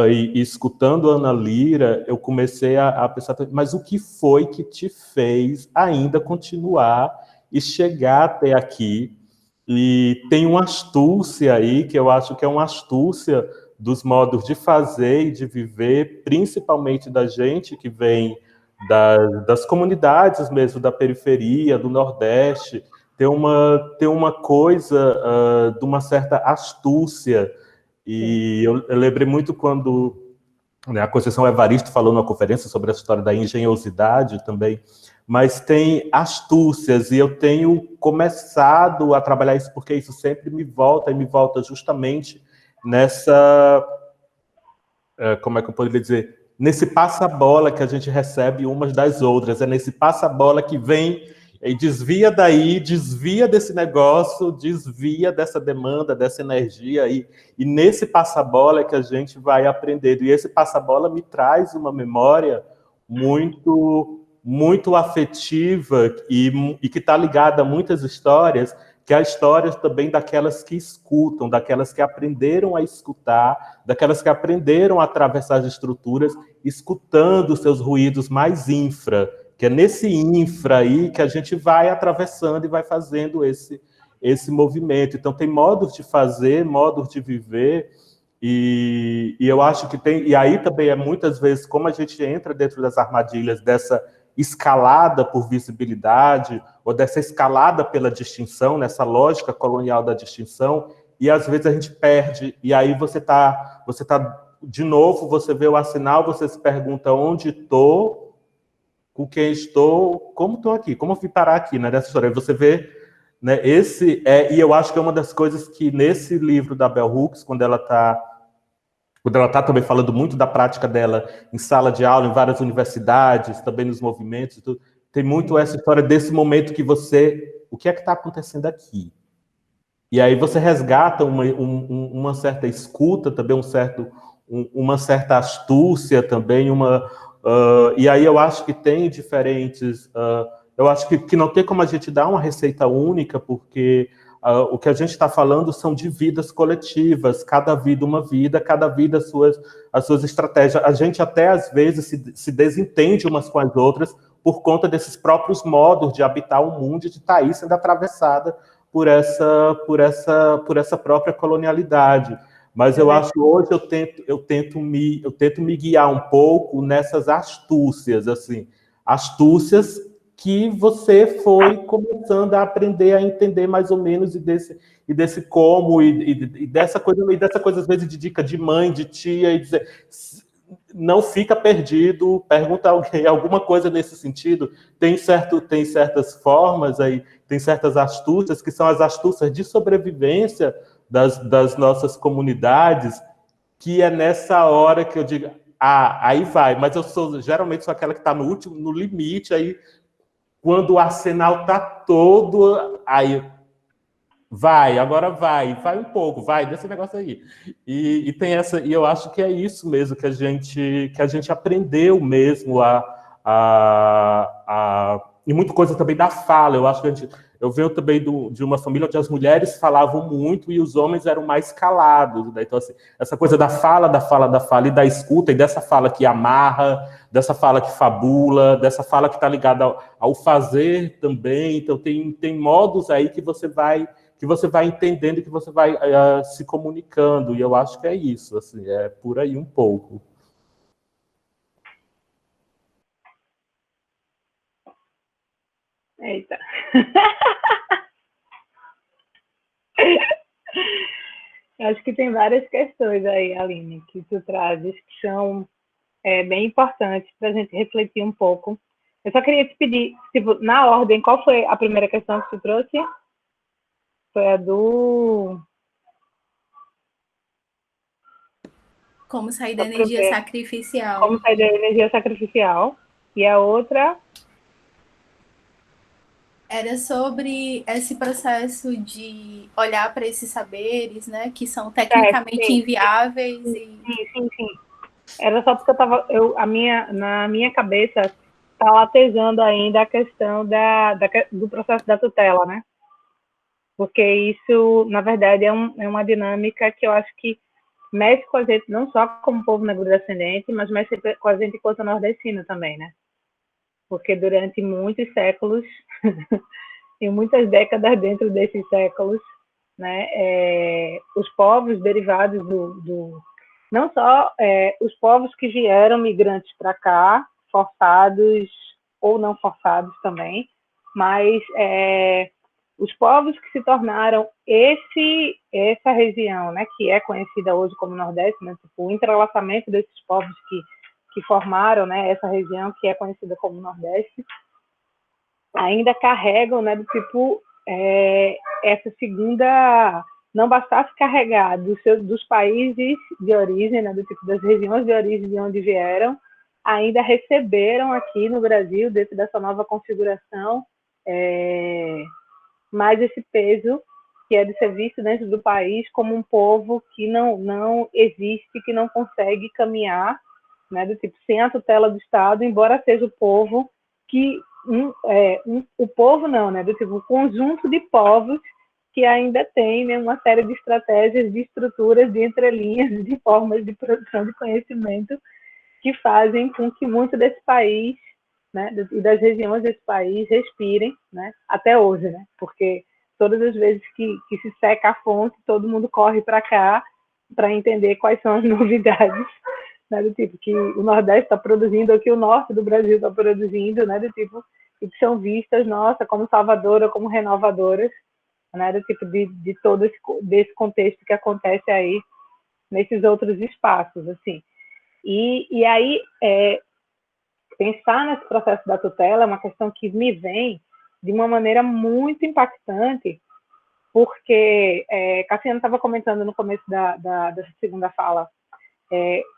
e escutando a Ana Líria, eu comecei a pensar, mas o que foi que te fez ainda continuar e chegar até aqui? E tem uma astúcia aí, que eu acho que é uma astúcia dos modos de fazer e de viver, principalmente da gente que vem das comunidades mesmo, da periferia, do Nordeste. Tem uma coisa de uma certa astúcia. E eu lembrei muito quando, né, a Conceição Evaristo falou numa conferência sobre a história da engenhosidade também, mas tem astúcias, e eu tenho começado a trabalhar isso, porque isso sempre me volta justamente nessa, como é que eu poderia dizer, nesse passa-bola que a gente recebe umas das outras, é nesse passa-bola que vem e desvia daí, desvia desse negócio, desvia dessa demanda, dessa energia, e nesse passa-bola é que a gente vai aprendendo. E esse passa-bola me traz uma memória muito, muito afetiva e que está ligada a muitas histórias, que é a história também daquelas que escutam, daquelas que aprenderam a escutar, daquelas que aprenderam a atravessar as estruturas, escutando os seus ruídos mais infra, que é nesse infra aí que a gente vai atravessando e vai fazendo esse movimento. Então, tem modos de fazer, modos de viver, e eu acho que tem... E aí também é muitas vezes como a gente entra dentro das armadilhas dessa escalada por visibilidade, ou dessa escalada pela distinção, nessa lógica colonial da distinção, e às vezes a gente perde, e aí você tá de novo, você vê o assinal, você se pergunta onde estou, com quem estou, como estou aqui, como eu fui parar aqui, né, dessa história. Você vê, né, e eu acho que é uma das coisas que nesse livro da Bell Hooks, quando ela está também falando muito da prática dela em sala de aula, em várias universidades, também nos movimentos, e tudo, tem muito essa história desse momento que o que é que está acontecendo aqui? E aí você resgata uma certa escuta, também uma certa astúcia também, e aí eu acho que tem diferentes... eu acho que não tem como a gente dar uma receita única, porque o que a gente está falando são de vidas coletivas, cada vida uma vida, cada vida as suas estratégias. A gente até, às vezes, se desentende umas com as outras por conta desses próprios modos de habitar o mundo e de estar aí sendo atravessada por essa própria colonialidade. Mas eu acho que hoje eu tento me guiar um pouco nessas astúcias, assim, astúcias que você foi começando a aprender a entender mais ou menos e desse como e dessa coisa às vezes de dica de mãe, de tia, e dizer não fica perdido, pergunta a alguém alguma coisa nesse sentido. Tem certas formas aí, tem certas astúcias que são as astúcias de sobrevivência das nossas comunidades, que é nessa hora que eu digo, aí vai, mas eu geralmente sou aquela que está no limite, aí quando o arsenal está todo, aí agora vai um pouco, vai desse negócio aí. E tem e eu acho que é isso mesmo que a gente aprendeu mesmo e muita coisa também da fala. Eu acho que eu venho também de uma família onde as mulheres falavam muito e os homens eram mais calados, né? Então, assim, essa coisa da fala e da escuta, e dessa fala que amarra, dessa fala que fabula, dessa fala que está ligada ao fazer também. Então, tem modos aí que você vai entendendo e que você vai se comunicando. E eu acho que é isso, assim, é por aí um pouco. Eita. Acho que tem várias questões aí, Aline, que tu trazes, que são bem importantes para a gente refletir um pouco. Eu só queria te pedir, tipo, na ordem, qual foi a primeira questão que tu trouxe? Foi a do... Como sair da energia sacrificial. Como sair da energia sacrificial. E a outra... Era sobre esse processo de olhar para esses saberes, né, que são tecnicamente inviáveis. Sim. Era só porque na minha cabeça está latejando ainda a questão do processo da tutela, né? Porque isso, na verdade, é uma dinâmica que eu acho que mexe com a gente, não só como povo negro-descendente, mas mexe com a gente enquanto nordestino também, né? Porque durante muitos séculos, e muitas décadas dentro desses séculos, né, os povos derivados não só os povos que vieram migrantes para cá, forçados ou não forçados também, mas os povos que se tornaram essa região, né, que é conhecida hoje como Nordeste, né, tipo, o entrelaçamento desses povos que formaram, né, essa região que é conhecida como Nordeste, ainda carregam, né, do tipo, essa segunda, não bastasse carregar dos países de origem, né, do tipo, das regiões de origem de onde vieram, ainda receberam aqui no Brasil, dentro dessa nova configuração, mais esse peso que é de ser visto dentro do país como um povo que não existe, que não consegue caminhar, né, do tipo, sem a tutela do Estado, embora seja o povo que o povo não, né, do tipo, um conjunto de povos que ainda tem, né, uma série de estratégias, de estruturas, de entrelinhas, de formas de produção de conhecimento que fazem com que muito desse país, né, e das regiões desse país respirem, né, até hoje, né, porque todas as vezes que se seca a fonte, todo mundo corre para cá para entender quais são as novidades, né, do tipo que o Nordeste está produzindo, ou que o Norte do Brasil está produzindo, né, do tipo, e que são vistas, nossa, como salvadoras, como renovadoras, né, do tipo de todo desse contexto que acontece aí nesses outros espaços, assim. E aí, pensar nesse processo da tutela é uma questão que me vem de uma maneira muito impactante, porque Cassiano estava comentando no começo dessa segunda fala,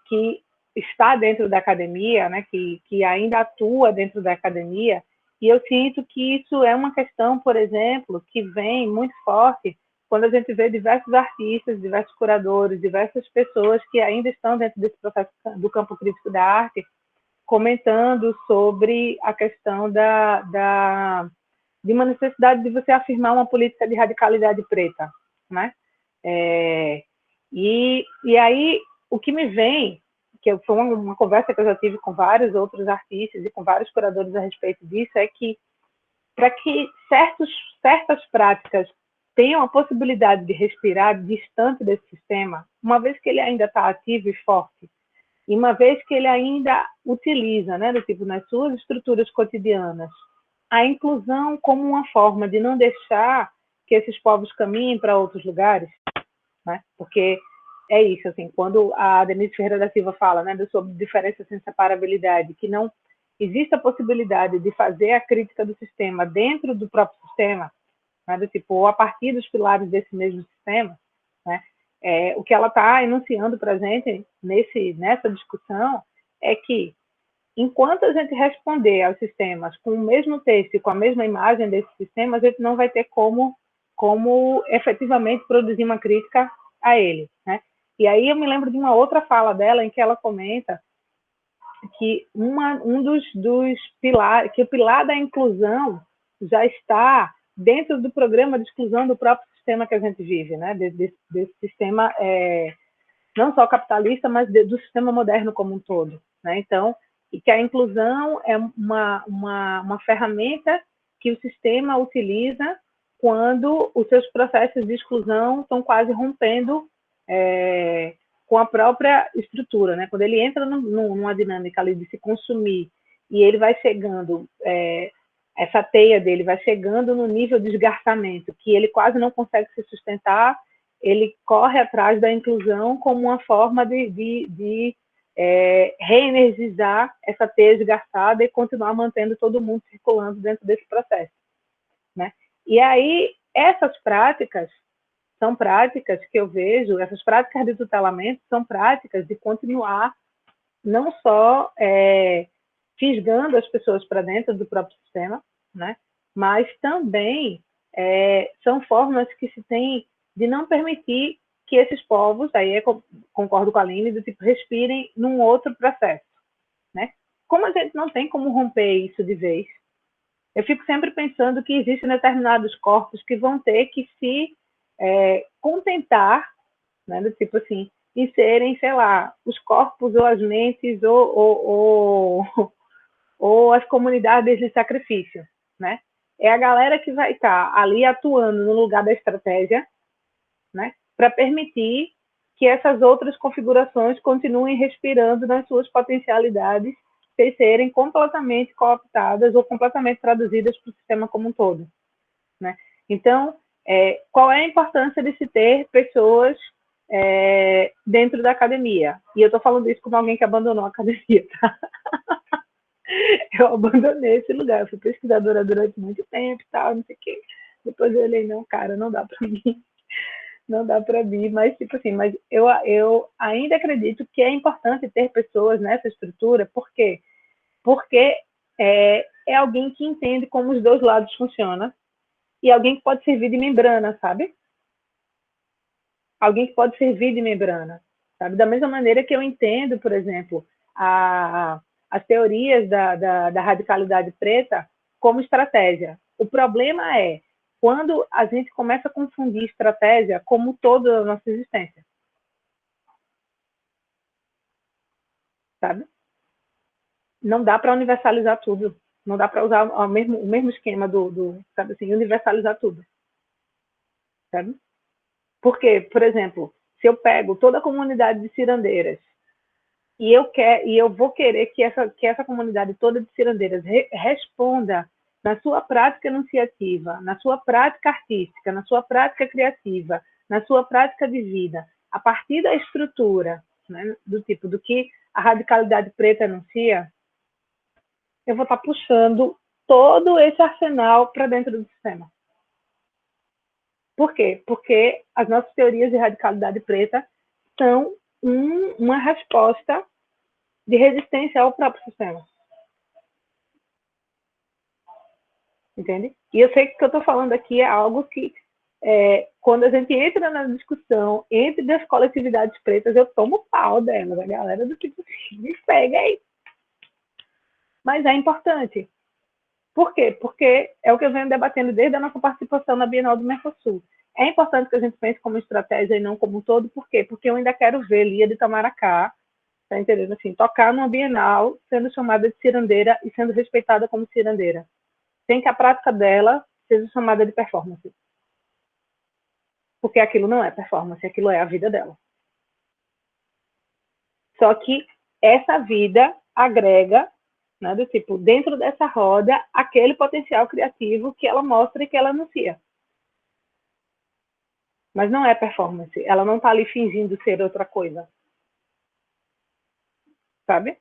que está dentro da academia, né, que ainda atua dentro da academia, e eu sinto que isso é uma questão, por exemplo, que vem muito forte quando a gente vê diversos artistas, diversos curadores, diversas pessoas que ainda estão dentro desse processo do campo crítico da arte, comentando sobre a questão de uma necessidade de você afirmar uma política de radicalidade preta, né? E aí, o que me vem, que foi uma conversa que eu já tive com vários outros artistas e com vários curadores a respeito disso, é que para que certas práticas tenham a possibilidade de respirar distante desse sistema, uma vez que ele ainda está ativo e forte, e uma vez que ele ainda utiliza, né, do tipo, nas suas estruturas cotidianas, a inclusão como uma forma de não deixar que esses povos caminhem para outros lugares, né? Porque é isso, assim, quando a Denise Ferreira da Silva fala, né, sobre diferença sem separabilidade, que não existe a possibilidade de fazer a crítica do sistema dentro do próprio sistema, né, do tipo, ou a partir dos pilares desse mesmo sistema, né? O que ela está enunciando para a gente nessa discussão é que, enquanto a gente responder aos sistemas com o mesmo texto e com a mesma imagem desse sistema, a gente não vai ter como efetivamente produzir uma crítica a ele, né? E aí eu me lembro de uma outra fala dela em que ela comenta que um dos pilares, que o pilar da inclusão já está dentro do programa de exclusão do próprio sistema que a gente vive, né? Desse sistema, não só capitalista, mas do sistema moderno como um todo, né? Então, e que a inclusão é uma ferramenta que o sistema utiliza quando os seus processos de exclusão estão quase rompendo com a própria estrutura, né? Quando ele entra numa dinâmica ali de se consumir e ele vai chegando, essa teia dele vai chegando no nível de esgarçamento, que ele quase não consegue se sustentar, ele corre atrás da inclusão como uma forma de reenergizar essa teia esgarçada e continuar mantendo todo mundo circulando dentro desse processo, né? E aí, essas práticas são práticas que eu vejo, essas práticas de tutelamento são práticas de continuar não só fisgando as pessoas para dentro do próprio sistema, né? Mas também são formas que se tem de não permitir que esses povos, aí eu concordo com a Aline, do tipo, respirem num outro processo, né? Como a gente não tem como romper isso de vez, eu fico sempre pensando que existem determinados corpos que vão ter que se contentar, né, do tipo assim, em serem, sei lá, os corpos ou as mentes ou as comunidades de sacrifício, né? É a galera que vai estar ali atuando no lugar da estratégia, né, para permitir que essas outras configurações continuem respirando nas suas potencialidades sem serem completamente cooptadas ou completamente traduzidas para o sistema como um todo, né? Então, qual é a importância de se ter pessoas dentro da academia? E eu estou falando isso como alguém que abandonou a academia, tá? Eu abandonei esse lugar, eu fui pesquisadora durante muito tempo e tal, não sei o quê. Depois eu olhei, não, cara, não dá para mim. Não dá para mim, mas tipo assim, mas eu ainda acredito que é importante ter pessoas nessa estrutura, por quê? Porque é alguém que entende como os dois lados funcionam e alguém que pode servir de membrana, sabe? Alguém que pode servir de membrana, sabe? Da mesma maneira que eu entendo, por exemplo, as teorias da radicalidade preta como estratégia. O problema é quando a gente começa a confundir estratégia como toda a nossa existência. Sabe? Não dá para universalizar tudo. Não dá para usar o mesmo esquema sabe assim, universalizar tudo. Sabe? Porque, por exemplo, se eu pego toda a comunidade de cirandeiras e eu vou querer que essa comunidade toda de cirandeiras responda na sua prática enunciativa, na sua prática artística, na sua prática criativa, na sua prática de vida, a partir da estrutura, né, do tipo do que a radicalidade preta enuncia, eu vou estar puxando todo esse arsenal para dentro do sistema. Por quê? Porque as nossas teorias de radicalidade preta são uma resposta de resistência ao próprio sistema. Entende? E eu sei que o que eu estou falando aqui é algo que, quando a gente entra na discussão entre as coletividades pretas, eu tomo pau delas, a galera do tipo, me pega aí. Mas é importante. Por quê? Porque é o que eu venho debatendo desde a nossa participação na Bienal do Mercosul. É importante que a gente pense como estratégia e não como um todo. Por quê? Porque eu ainda quero ver Lia de Itamaracá, tá entendendo? Assim, tocar numa Bienal, sendo chamada de cirandeira e sendo respeitada como cirandeira. Sem que a prática dela seja chamada de performance. Porque aquilo não é performance, aquilo é a vida dela. Só que essa vida agrega, né, do tipo, dentro dessa roda, aquele potencial criativo que ela mostra e que ela anuncia. Mas não é performance. Ela não está ali fingindo ser outra coisa. Sabe?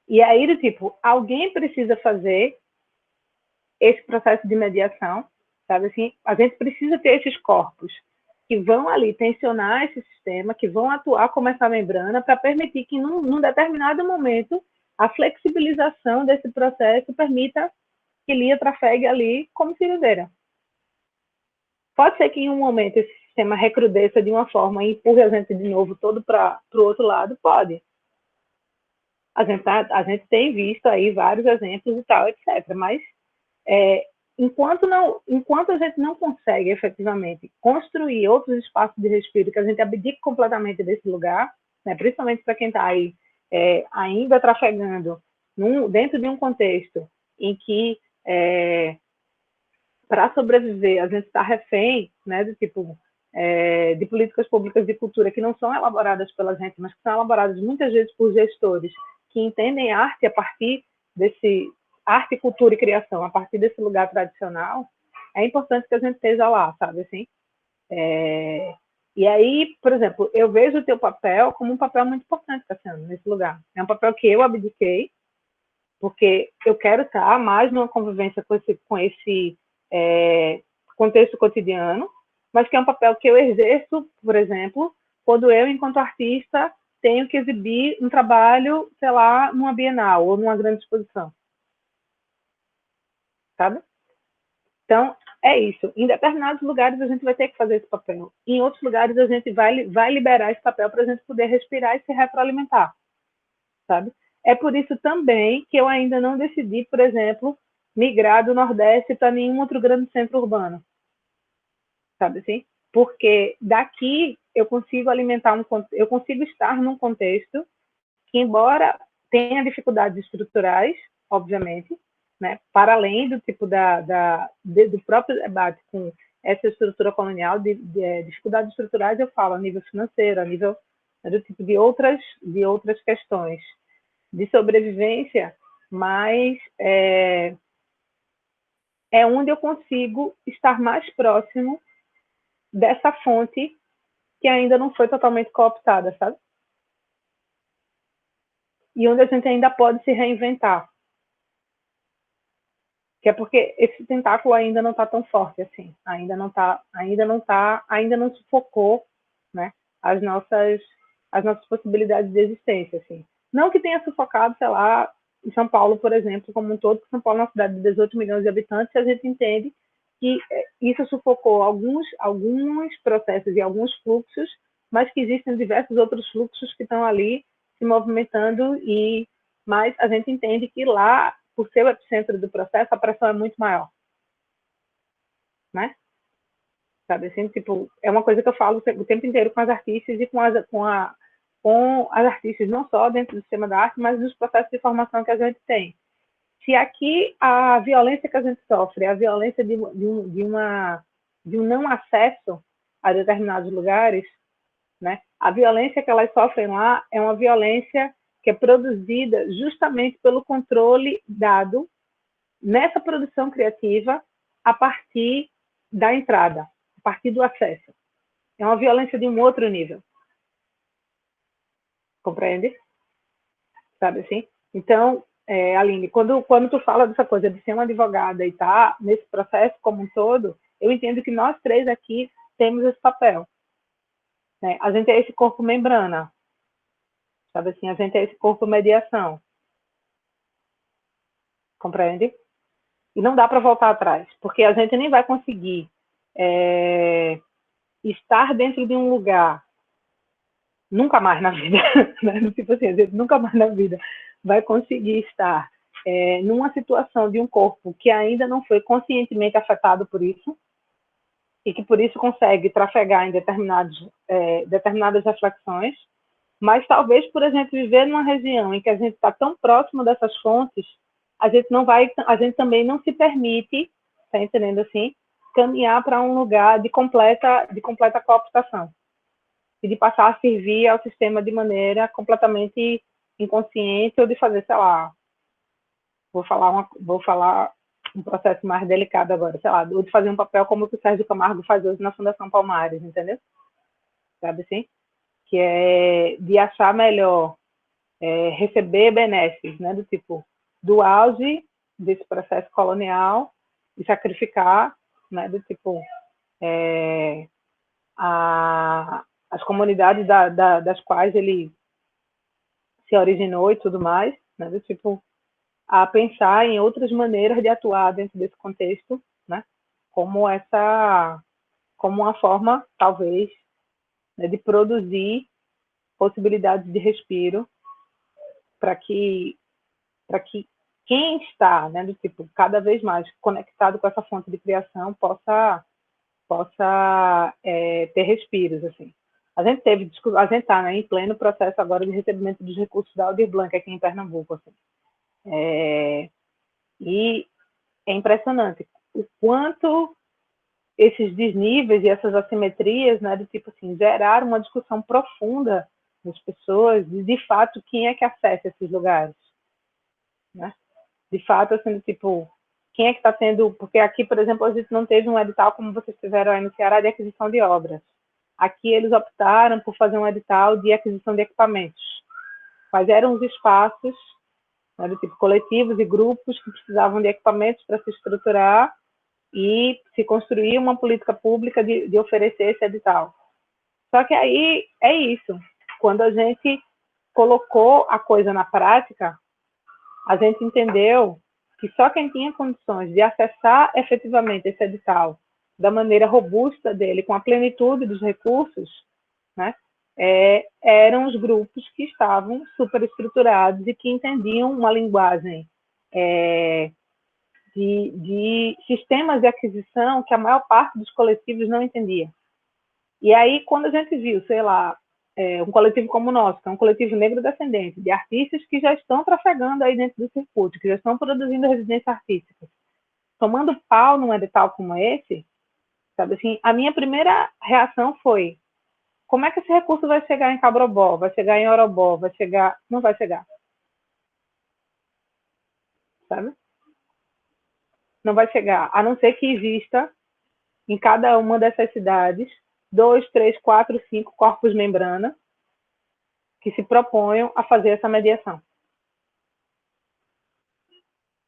E aí, do tipo, alguém precisa fazer esse processo de mediação, sabe assim? A gente precisa ter esses corpos que vão ali tensionar esse sistema, que vão atuar como essa membrana para permitir que, num determinado momento, a flexibilização desse processo permita que Lia trafegue ali como cirandeira. Pode ser que em um momento esse sistema recrudesça de uma forma e empurre a gente de novo todo para o outro lado, pode. A gente tem visto aí vários exemplos e tal, etc. Mas enquanto a gente não consegue efetivamente construir outros espaços de respiro, que a gente abdique completamente desse lugar, né, principalmente para quem está aí ainda trafegando dentro de um contexto em que para sobreviver, a gente está refém, né, de políticas públicas de cultura que não são elaboradas pela gente, mas que são elaboradas muitas vezes por gestores que entendem arte a partir desse arte, cultura e criação, a partir desse lugar tradicional. É importante que a gente esteja lá, sabe assim? E aí, por exemplo, eu vejo o teu papel como um papel muito importante, Cassiano, nesse lugar. É um papel que eu abdiquei, porque eu quero estar mais numa convivência com esse contexto cotidiano, mas que é um papel que eu exerço, por exemplo, quando eu, enquanto artista, tenho que exibir um trabalho, sei lá, numa Bienal ou numa grande exposição. Sabe? Então, é isso. Em determinados lugares a gente vai ter que fazer esse papel. Em outros lugares a gente vai liberar esse papel para a gente poder respirar e se retroalimentar. Sabe? É por isso também que eu ainda não decidi, por exemplo, migrar do Nordeste para nenhum outro grande centro urbano. Sabe assim? Porque daqui eu consigo eu consigo estar num contexto que, embora tenha dificuldades estruturais, obviamente, né, para além do tipo do próprio debate com essa estrutura colonial, de dificuldades estruturais, eu falo a nível financeiro, a nível do tipo de outras questões de sobrevivência, mas é onde eu consigo estar mais próximo dessa fonte que ainda não foi totalmente cooptada, sabe? E onde a gente ainda pode se reinventar. Que é porque esse tentáculo ainda não está tão forte assim, ainda não sufocou, né, as nossas possibilidades de existência, assim. Não que tenha sufocado, sei lá, em São Paulo, por exemplo, como um todo, porque São Paulo é uma cidade de 18 milhões de habitantes, e a gente entende que isso sufocou alguns processos e alguns fluxos, mas que existem diversos outros fluxos que estão ali se movimentando, mas a gente entende que lá, por ser o epicentro do processo, a pressão é muito maior. Né? Sabe assim, tipo, é uma coisa que eu falo o tempo inteiro com as artistas e com as artistas, não só dentro do sistema da arte, mas nos processos de formação que a gente tem. Se aqui a violência que a gente sofre, a violência de um não acesso a determinados lugares, né? A violência que elas sofrem lá é uma violência que é produzida justamente pelo controle dado nessa produção criativa a partir da entrada, a partir do acesso. É uma violência de um outro nível. Compreende? Sabe assim? Então, Aline, quando tu fala dessa coisa de ser uma advogada e tá nesse processo como um todo, eu entendo que nós três aqui temos esse papel. Né? A gente é esse corpo membrana. Sabe assim? A gente é esse corpo mediação. Compreende? E não dá para voltar atrás, porque a gente nem vai conseguir estar dentro de um lugar nunca mais na vida, né? Tipo assim, a gente nunca mais na vida vai conseguir estar numa situação de um corpo que ainda não foi conscientemente afetado por isso, e que por isso consegue trafegar em determinadas reflexões, mas talvez por a gente viver numa região em que a gente está tão próximo dessas fontes, a gente também não se permite, tá entendendo assim, caminhar para um lugar de completa cooptação e de passar a servir ao sistema de maneira completamente inconsciente, ou de fazer, sei lá, vou falar um processo mais delicado agora, sei lá, ou de fazer um papel como o que o Sérgio Camargo faz hoje na Fundação Palmares, entendeu? Sabe assim? Que é de achar melhor receber benesses, né, do tipo, do auge desse processo colonial e sacrificar, né, do tipo, as comunidades das quais ele se originou e tudo mais, né, do tipo, a pensar em outras maneiras de atuar dentro desse contexto, né, como uma forma, talvez, né, de produzir possibilidades de respiro para que quem está, né, do tipo, cada vez mais conectado com essa fonte de criação possa ter respiros, assim. A gente está, né, em pleno processo agora de recebimento dos recursos da Aldir Blanc aqui em Pernambuco, assim. E é impressionante o quanto esses desníveis e essas assimetrias, né, do tipo assim, geraram uma discussão profunda das pessoas de fato, quem é que acessa esses lugares, né? De fato, assim, do tipo, quem é que está tendo... Porque aqui, por exemplo, a gente não teve um edital como vocês tiveram aí no Ceará de aquisição de obras. Aqui eles optaram por fazer um edital de aquisição de equipamentos. Mas eram os espaços, né, do tipo coletivos e grupos que precisavam de equipamentos para se estruturar e se construir uma política pública de oferecer esse edital. Só que aí é isso. Quando a gente colocou a coisa na prática, a gente entendeu que só quem tinha condições de acessar efetivamente esse edital da maneira robusta dele, com a plenitude dos recursos, né, eram os grupos que estavam superestruturados e que entendiam uma linguagem de sistemas de aquisição que a maior parte dos coletivos não entendia. E aí, quando a gente viu, sei lá, um coletivo como o nosso, que é um coletivo negro descendente, de artistas que já estão trafegando aí dentro do circuito, que já estão produzindo residências artísticas, tomando pau num edital como esse, sabe assim, a minha primeira reação foi: como é que esse recurso vai chegar em Cabrobó, vai chegar em Orobó, vai chegar... Não vai chegar. Sabe? Não vai chegar, a não ser que exista em cada uma dessas cidades 2, 3, 4, 5 corpos membrana que se proponham a fazer essa mediação.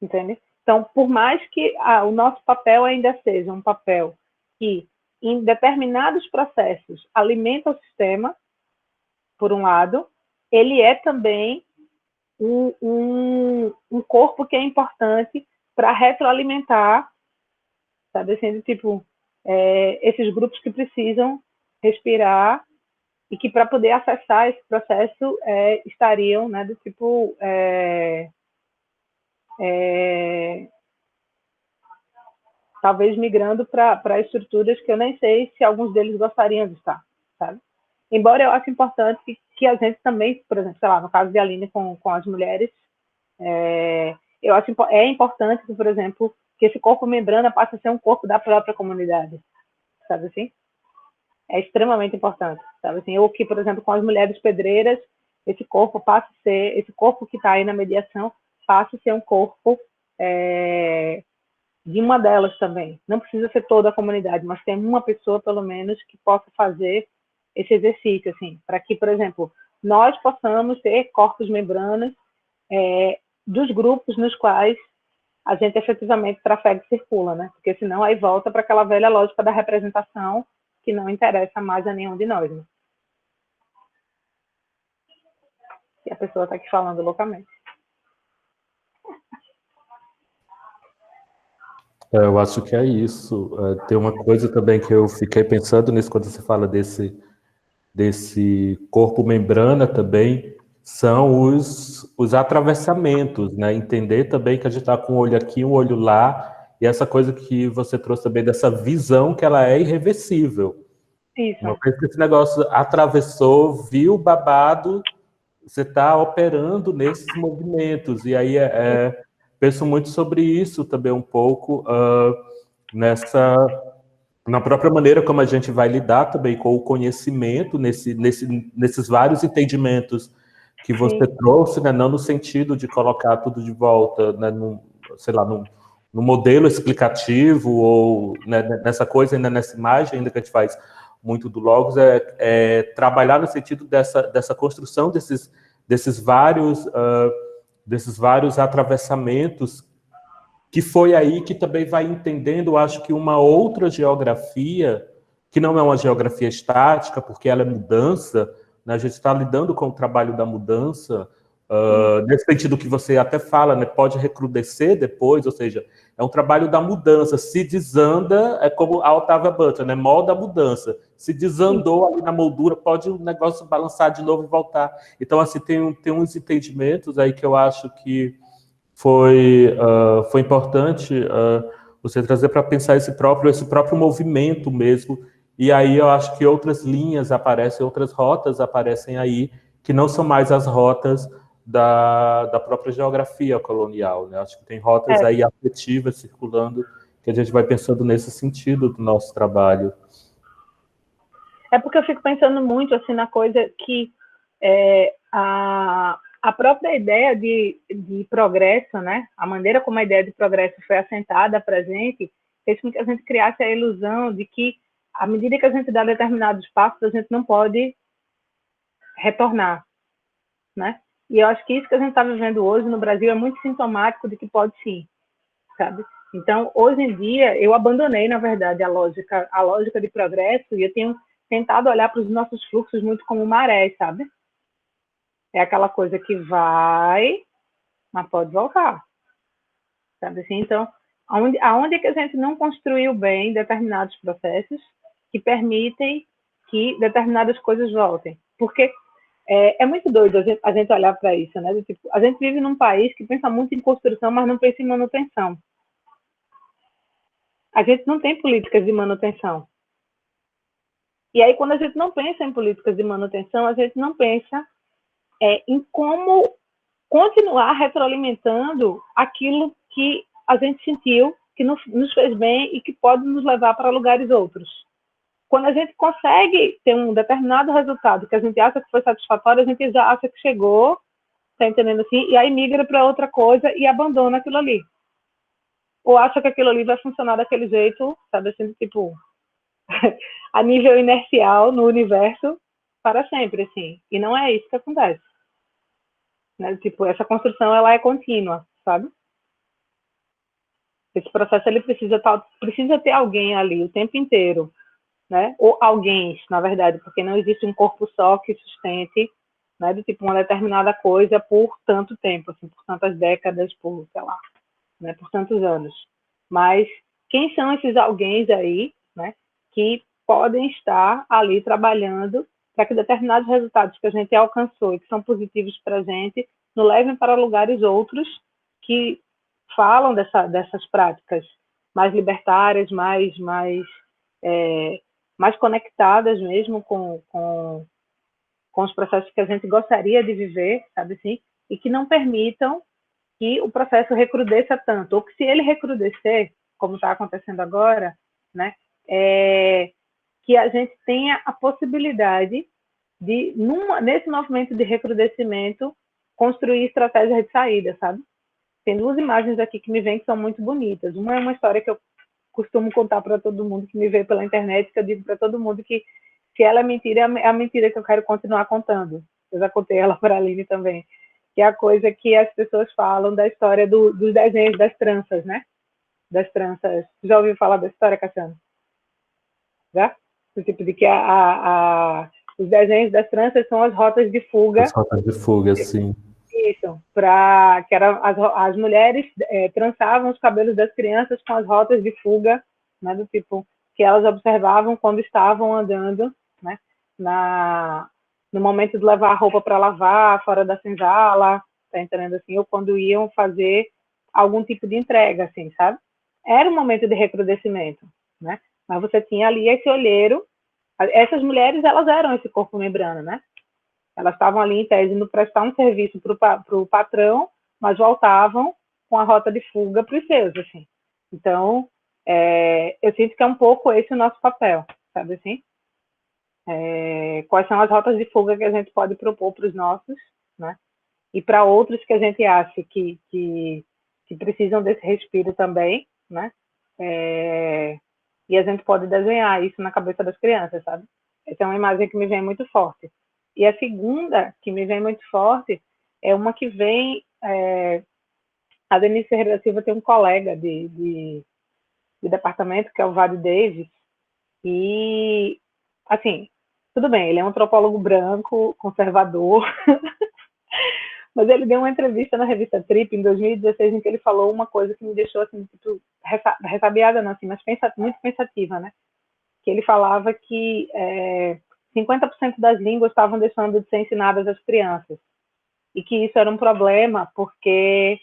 Entende? Então, por mais que o nosso papel ainda seja um papel que, em determinados processos, alimenta o sistema, por um lado, ele é também um corpo que é importante para retroalimentar, sabe assim, tipo, esses grupos que precisam respirar e que, para poder acessar esse processo, estariam, né, do tipo, talvez migrando para estruturas que eu nem sei se alguns deles gostariam de estar, sabe? Embora eu acho importante que a gente também, por exemplo, sei lá, no caso de Aline com as mulheres, eu acho importante que, por exemplo, que esse corpo membrana passe a ser um corpo da própria comunidade, sabe assim? É extremamente importante, sabe assim? Ou que, por exemplo, com as mulheres pedreiras, esse corpo que está aí na mediação, passe a ser um corpo de uma delas também. Não precisa ser toda a comunidade, mas tem uma pessoa, pelo menos, que possa fazer esse exercício, assim, para que, por exemplo, nós possamos ter corpos membranas dos grupos nos quais a gente efetivamente trafega e circula, né? Porque senão aí volta para aquela velha lógica da representação que não interessa mais a nenhum de nós, né? E a pessoa está aqui falando loucamente. Eu acho que é isso. Tem uma coisa também que eu fiquei pensando nisso quando você fala desse corpo membrana também. são os atravessamentos, né? Entender também que a gente está com um olho aqui, um olho lá, e essa coisa que você trouxe também dessa visão que ela é irreversível. Isso. Uma vez que esse negócio atravessou, viu o babado, você está operando nesses movimentos. E aí penso muito sobre isso também um pouco, na própria maneira como a gente vai lidar também com o conhecimento, nesses vários entendimentos que você trouxe, né? Não no sentido de colocar tudo de volta, né? Sei lá, no modelo explicativo, ou né, nessa coisa, ainda nessa imagem, ainda que a gente faz muito do Logos, trabalhar no sentido dessa construção desses vários atravessamentos, que foi aí que também vai entendendo, acho que uma outra geografia, que não é uma geografia estática, porque ela é mudança, né? A gente está lidando com o trabalho da mudança, nesse sentido que você até fala, né? Pode recrudescer depois, ou seja, é um trabalho da mudança. Se desanda, é como a Octavia Butler, né? Molda a mudança. Se desandou ali na moldura, pode o negócio balançar de novo e voltar. Então, assim, tem uns entendimentos aí que eu acho que foi importante você trazer para pensar esse próprio movimento mesmo. E aí eu acho que outras linhas aparecem, outras rotas aparecem aí, que não são mais as rotas da própria geografia colonial, né? Acho que tem rotas aí afetivas circulando, que a gente vai pensando nesse sentido do nosso trabalho. É porque eu fico pensando muito assim na coisa que a própria ideia de progresso, né? A maneira como a ideia de progresso foi assentada para a gente, fez com que a gente criasse a ilusão de que, à medida que a gente dá determinados passos, a gente não pode retornar, né? E eu acho que isso que a gente está vivendo hoje no Brasil é muito sintomático de que pode sim, sabe? Então, hoje em dia, eu abandonei, na verdade, a lógica de progresso, e eu tenho tentado olhar para os nossos fluxos muito como maré, sabe? É aquela coisa que vai, mas pode voltar, sabe assim? Então, aonde é que a gente não construiu bem determinados processos que permitem que determinadas coisas voltem? Porque é muito doido a gente olhar para isso, né? Tipo, a gente vive num país que pensa muito em construção, mas não pensa em manutenção. A gente não tem políticas de manutenção. E aí, quando a gente não pensa em políticas de manutenção, a gente não pensa em como continuar retroalimentando aquilo que a gente sentiu, que nos fez bem e que pode nos levar para lugares outros. Quando a gente consegue ter um determinado resultado que a gente acha que foi satisfatório, a gente já acha que chegou, tá entendendo assim? E aí migra para outra coisa e abandona aquilo ali. Ou acha que aquilo ali vai funcionar daquele jeito, sabe assim, tipo, a nível inercial no universo para sempre, assim. E não é isso que acontece. Né? Tipo, essa construção, ela é contínua, sabe? Esse processo, ele precisa ter alguém ali o tempo inteiro, né? Ou alguém, na verdade, porque não existe um corpo só que sustente, né, de tipo uma determinada coisa por tanto tempo, assim, por tantas décadas, por, sei lá, né, por tantos anos. Mas quem são esses alguém aí, né, que podem estar ali trabalhando para que determinados resultados que a gente alcançou e que são positivos para a gente nos levem para lugares outros que falam dessas práticas mais libertárias, mais conectadas mesmo com os processos que a gente gostaria de viver, sabe assim, e que não permitam que o processo recrudesça tanto, ou que se ele recrudescer, como está acontecendo agora, né, que a gente tenha a possibilidade de, nesse movimento de recrudescimento, construir estratégias de saída, sabe? Tem duas imagens aqui que me vêm que são muito bonitas. Uma é uma história que eu costumo contar para todo mundo que me vê pela internet, que eu digo para todo mundo que se ela é mentira, é a mentira que eu quero continuar contando. Eu já contei ela para a Aline também, que é a coisa que as pessoas falam da história dos desenhos das tranças, né? Das tranças. Já ouviu falar da história, Cassiano? Já? Do tipo de que os desenhos das tranças são as rotas de fuga. As rotas de fuga, sim. Isso, que eram as mulheres trançavam os cabelos das crianças com as rotas de fuga, né, do tipo que elas observavam quando estavam andando, né, no momento de levar a roupa para lavar, fora da senzala, tá entendendo assim? Ou quando iam fazer algum tipo de entrega, assim, sabe? Era um momento de recrudescimento, né? Mas você tinha ali esse olheiro. Essas mulheres, elas eram esse corpo membrana, né? Elas estavam ali, em tese, indo prestar um serviço para o patrão, mas voltavam com a rota de fuga para os seus, assim. Então, eu sinto que é um pouco esse o nosso papel, sabe assim? Quais são as rotas de fuga que a gente pode propor para os nossos, né? E para outros que a gente acha que precisam desse respiro também, né? E a gente pode desenhar isso na cabeça das crianças, sabe? Essa é uma imagem que me vem muito forte. E a segunda, que me vem muito forte, é uma que vem... a Denise Ferreira da Silva tem um colega de departamento, que é o Vade Davis, e, assim, tudo bem, ele é um antropólogo branco, conservador, mas ele deu uma entrevista na revista Trip, em 2016, em que ele falou uma coisa que me deixou, assim, tipo, ressabiada, não, assim, mas muito pensativa, né? Que ele falava que 50% das línguas estavam deixando de ser ensinadas às crianças, e que isso era um problema, porque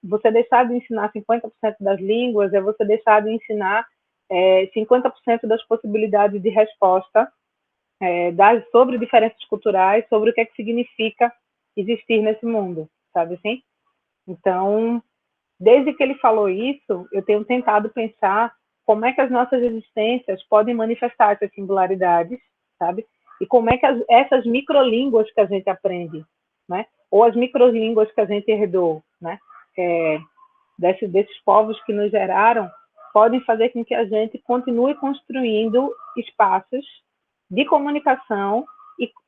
você deixar de ensinar 50% das línguas é você deixar de ensinar 50% das possibilidades de resposta sobre diferenças culturais, sobre o que é que significa existir nesse mundo, sabe assim? Então, desde que ele falou isso, eu tenho tentado pensar como é que as nossas existências podem manifestar essas singularidades, sabe? E como é que essas microlínguas que a gente aprende, né? Ou as microlínguas que a gente herdou, né? Desses povos que nos geraram, podem fazer com que a gente continue construindo espaços de comunicação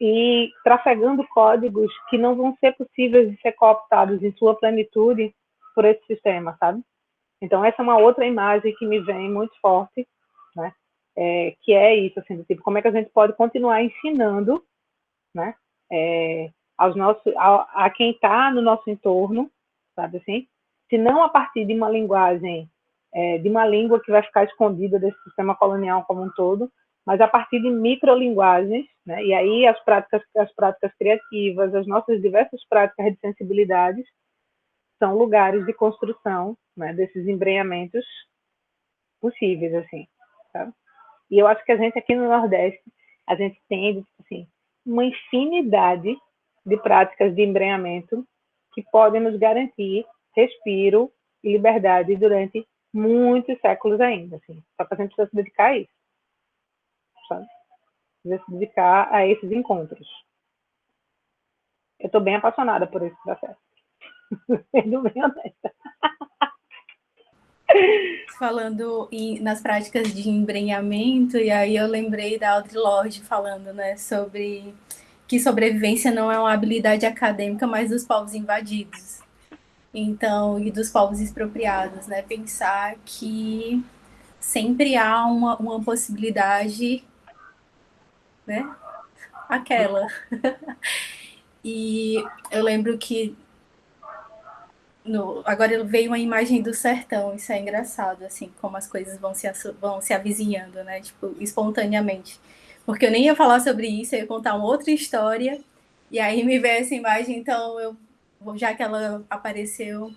e trafegando códigos que não vão ser possíveis de ser cooptados em sua plenitude por esse sistema, sabe? Então, essa é uma outra imagem que me vem muito forte, né? Que é isso, assim, do tipo, como é que a gente pode continuar ensinando, né? A quem está no nosso entorno, sabe assim? Se não a partir de uma linguagem, de uma língua que vai ficar escondida desse sistema colonial como um todo, mas a partir de microlinguagens, né? E aí as práticas criativas, as nossas diversas práticas de sensibilidades são lugares de construção, né, desses embrenhamentos possíveis, assim, sabe? E eu acho que a gente aqui no Nordeste, a gente tem, assim, uma infinidade de práticas de embrenhamento que podem nos garantir respiro e liberdade durante muitos séculos ainda, assim. Só que a gente precisa se dedicar a isso, sabe? Precisa se dedicar a esses encontros. Eu estou bem apaixonada por esse processo. Sendo bem honesta. Falando nas práticas de embrenhamento, e aí eu lembrei da Audre Lorde falando, né, sobre que sobrevivência não é uma habilidade acadêmica, mas dos povos invadidos. Então, e dos povos expropriados, né? Pensar que sempre há uma possibilidade, né? Aquela. E eu lembro que agora veio uma imagem do sertão, isso é engraçado, assim, como as coisas vão se avizinhando, né? Tipo, espontaneamente. Porque eu nem ia falar sobre isso, eu ia contar uma outra história, e aí me veio essa imagem, então já que ela apareceu,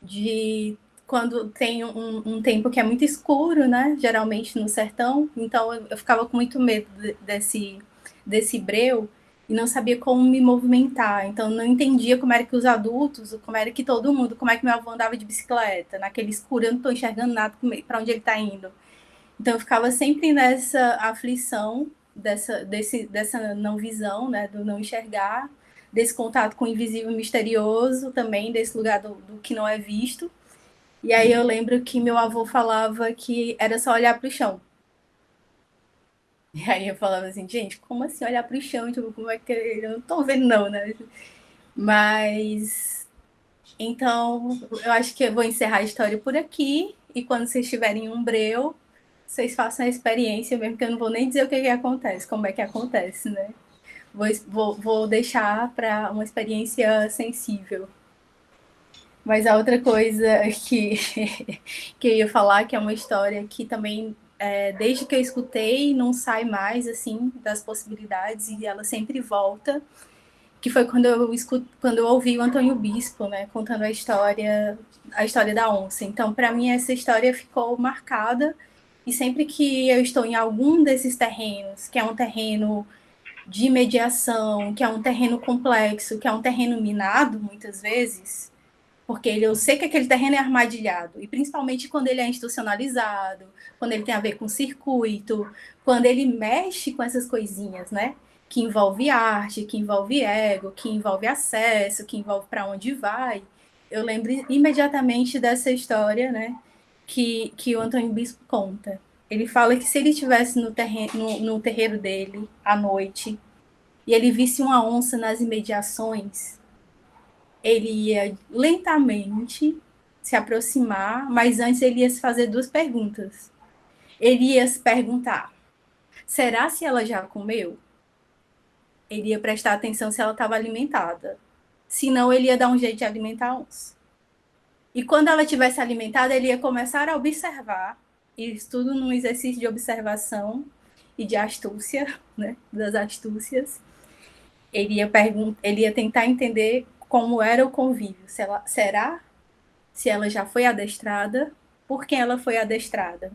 de quando tem um tempo que é muito escuro, né? Geralmente no sertão, então eu ficava com muito medo desse breu e não sabia como me movimentar. Então não entendia como era que os adultos, como era que todo mundo, como é que meu avô andava de bicicleta, naquele escuro, eu não estou enxergando nada para onde ele está indo. Então eu ficava sempre nessa aflição dessa não visão, né? Do não enxergar, desse contato com o invisível misterioso também, desse lugar do que não é visto. E aí eu lembro que meu avô falava que era só olhar para o chão. E aí eu falava assim, gente, como assim olhar para o chão? Tipo, como é que eu não tô vendo não, né? Mas então eu acho que eu vou encerrar a história por aqui e quando vocês tiverem um breu, vocês façam a experiência mesmo, que eu não vou nem dizer o que acontece, como é que acontece, né? Vou deixar para uma experiência sensível. Mas a outra coisa que eu ia falar, que é uma história que também desde que eu escutei, não sai mais, assim, das possibilidades, e ela sempre volta, que foi quando eu ouvi o Antônio Bispo, né, contando a história da onça. Então, para mim, essa história ficou marcada, e sempre que eu estou em algum desses terrenos, que é um terreno de mediação, que é um terreno complexo, que é um terreno minado, muitas vezes, porque eu sei que aquele terreno é armadilhado, e principalmente quando ele é institucionalizado, quando ele tem a ver com circuito, quando ele mexe com essas coisinhas, né? Que envolve arte, que envolve ego, que envolve acesso, que envolve para onde vai. Eu lembro imediatamente dessa história, né? Que o Antônio Bispo conta. Ele fala que se ele estivesse no terreiro dele à noite e ele visse uma onça nas imediações, ele ia lentamente se aproximar, mas antes ele ia se fazer duas perguntas. Ele ia se perguntar: será se ela já comeu? Ele ia prestar atenção se ela estava alimentada. Senão, ele ia dar um jeito de alimentar a onça. E quando ela tivesse alimentada, ele ia começar a observar, e isso tudo num exercício de observação e de astúcia, né, das astúcias. Ele ia tentar entender como era o convívio. Será se ela já foi adestrada? Por quem ela foi adestrada?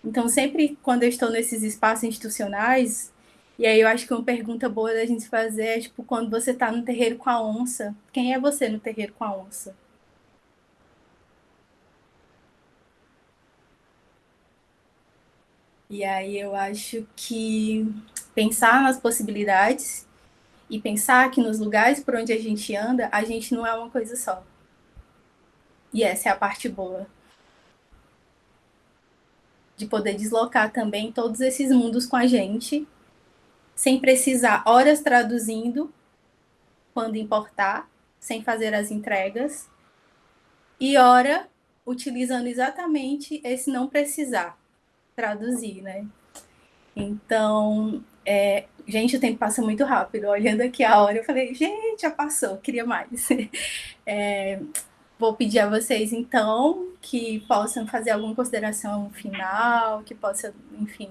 Então, sempre quando eu estou nesses espaços institucionais, e aí eu acho que uma pergunta boa da gente fazer é, tipo, quando você está no terreiro com a onça, quem é você no terreiro com a onça? E aí eu acho que pensar nas possibilidades e pensar que nos lugares por onde a gente anda, a gente não é uma coisa só. E essa é a parte boa. De poder deslocar também todos esses mundos com a gente, sem precisar horas traduzindo, quando importar, sem fazer as entregas, e hora utilizando exatamente esse não precisar traduzir, né? Então, gente, o tempo passa muito rápido. Olhando aqui a hora, eu falei, gente, já passou, queria mais. Vou pedir a vocês, então, que possam fazer alguma consideração final, que possam, enfim,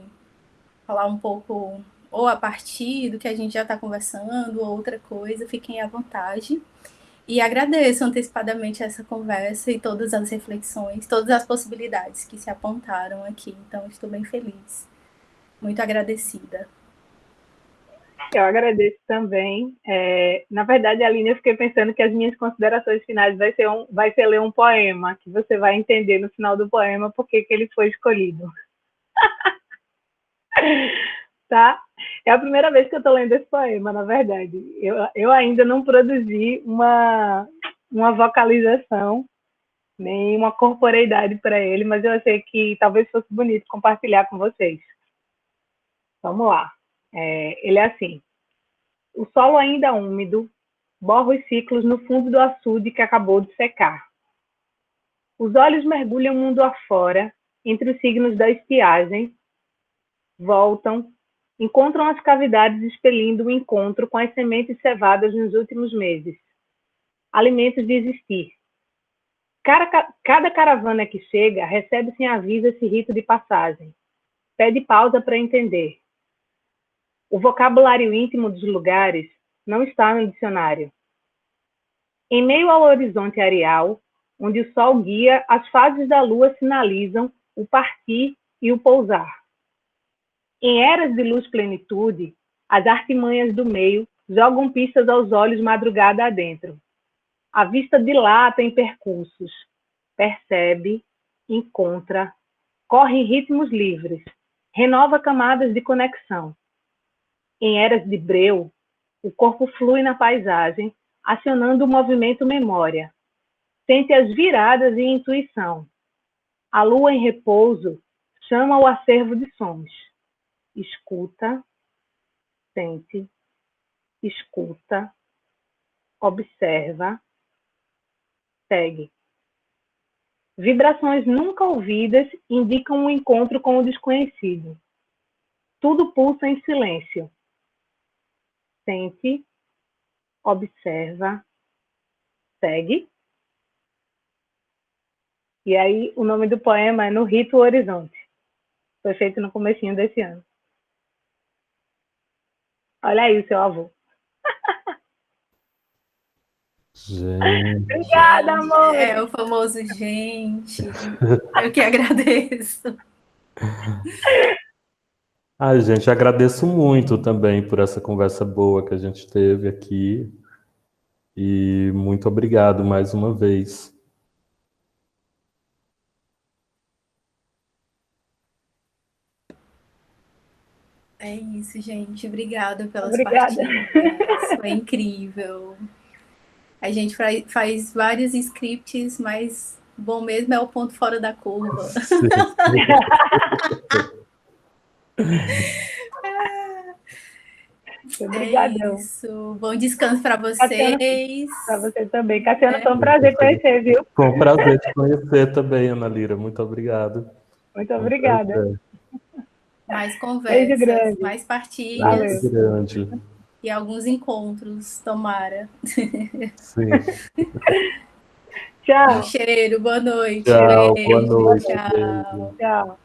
falar um pouco ou a partir do que a gente já está conversando, ou outra coisa, fiquem à vontade. E agradeço antecipadamente essa conversa e todas as reflexões, todas as possibilidades que se apontaram aqui. Então, estou bem feliz. Muito agradecida. Eu agradeço também. Na verdade, Aline, eu fiquei pensando que as minhas considerações finais vai ser ler um poema, que você vai entender no final do poema por que ele foi escolhido. Tá? É a primeira vez que eu estou lendo esse poema, na verdade. Eu ainda não produzi uma vocalização, nem uma corporeidade para ele, mas eu achei que talvez fosse bonito compartilhar com vocês. Vamos lá. Ele é assim. O solo ainda úmido borra os ciclos no fundo do açude que acabou de secar. Os olhos mergulham mundo afora, entre os signos da estiagem, voltam, encontram as cavidades expelindo o encontro com as sementes cevadas nos últimos meses. Alimentos de existir. Cada caravana que chega recebe sem aviso esse rito de passagem. Pede pausa para entender. O vocabulário íntimo dos lugares não está no dicionário. Em meio ao horizonte areal, onde o sol guia, as fases da lua sinalizam o partir e o pousar. Em eras de luz plenitude, as artimanhas do meio jogam pistas aos olhos madrugada adentro. A vista dilata em percursos, percebe, encontra, corre em ritmos livres, renova camadas de conexão. Em eras de breu, o corpo flui na paisagem, acionando o movimento memória. Sente as viradas e intuição. A lua em repouso chama o acervo de sons. Escuta, sente, escuta, observa, segue. Vibrações nunca ouvidas indicam um encontro com o desconhecido. Tudo pulsa em silêncio. Sente, observa, segue. E aí o nome do poema é No Rito Horizonte. Foi feito no comecinho desse ano. Olha aí o seu avô. Gente. Obrigada, amor! É o famoso gente. Eu que agradeço. Ai, gente, agradeço muito também por essa conversa boa que a gente teve aqui. E muito obrigado mais uma vez. É isso, gente. Obrigada pelas Obrigada. partilhas. Foi incrível. A gente faz vários scripts, mas bom mesmo é o ponto fora da curva. Sim. Obrigadão. É isso. Bom descanso para vocês. Para você também. Cassiano, foi um prazer conhecer, viu? Foi um prazer te conhecer também, Ana Lira. Muito obrigado. Muito obrigada. Mais Beijo conversas, grande. mais partilhas. Valeu. Beijo grande. E alguns encontros, tomara. Sim. Tchau. Um cheiro, boa noite. Tchau, Beijo, boa noite. tchau. Beijo. Tchau.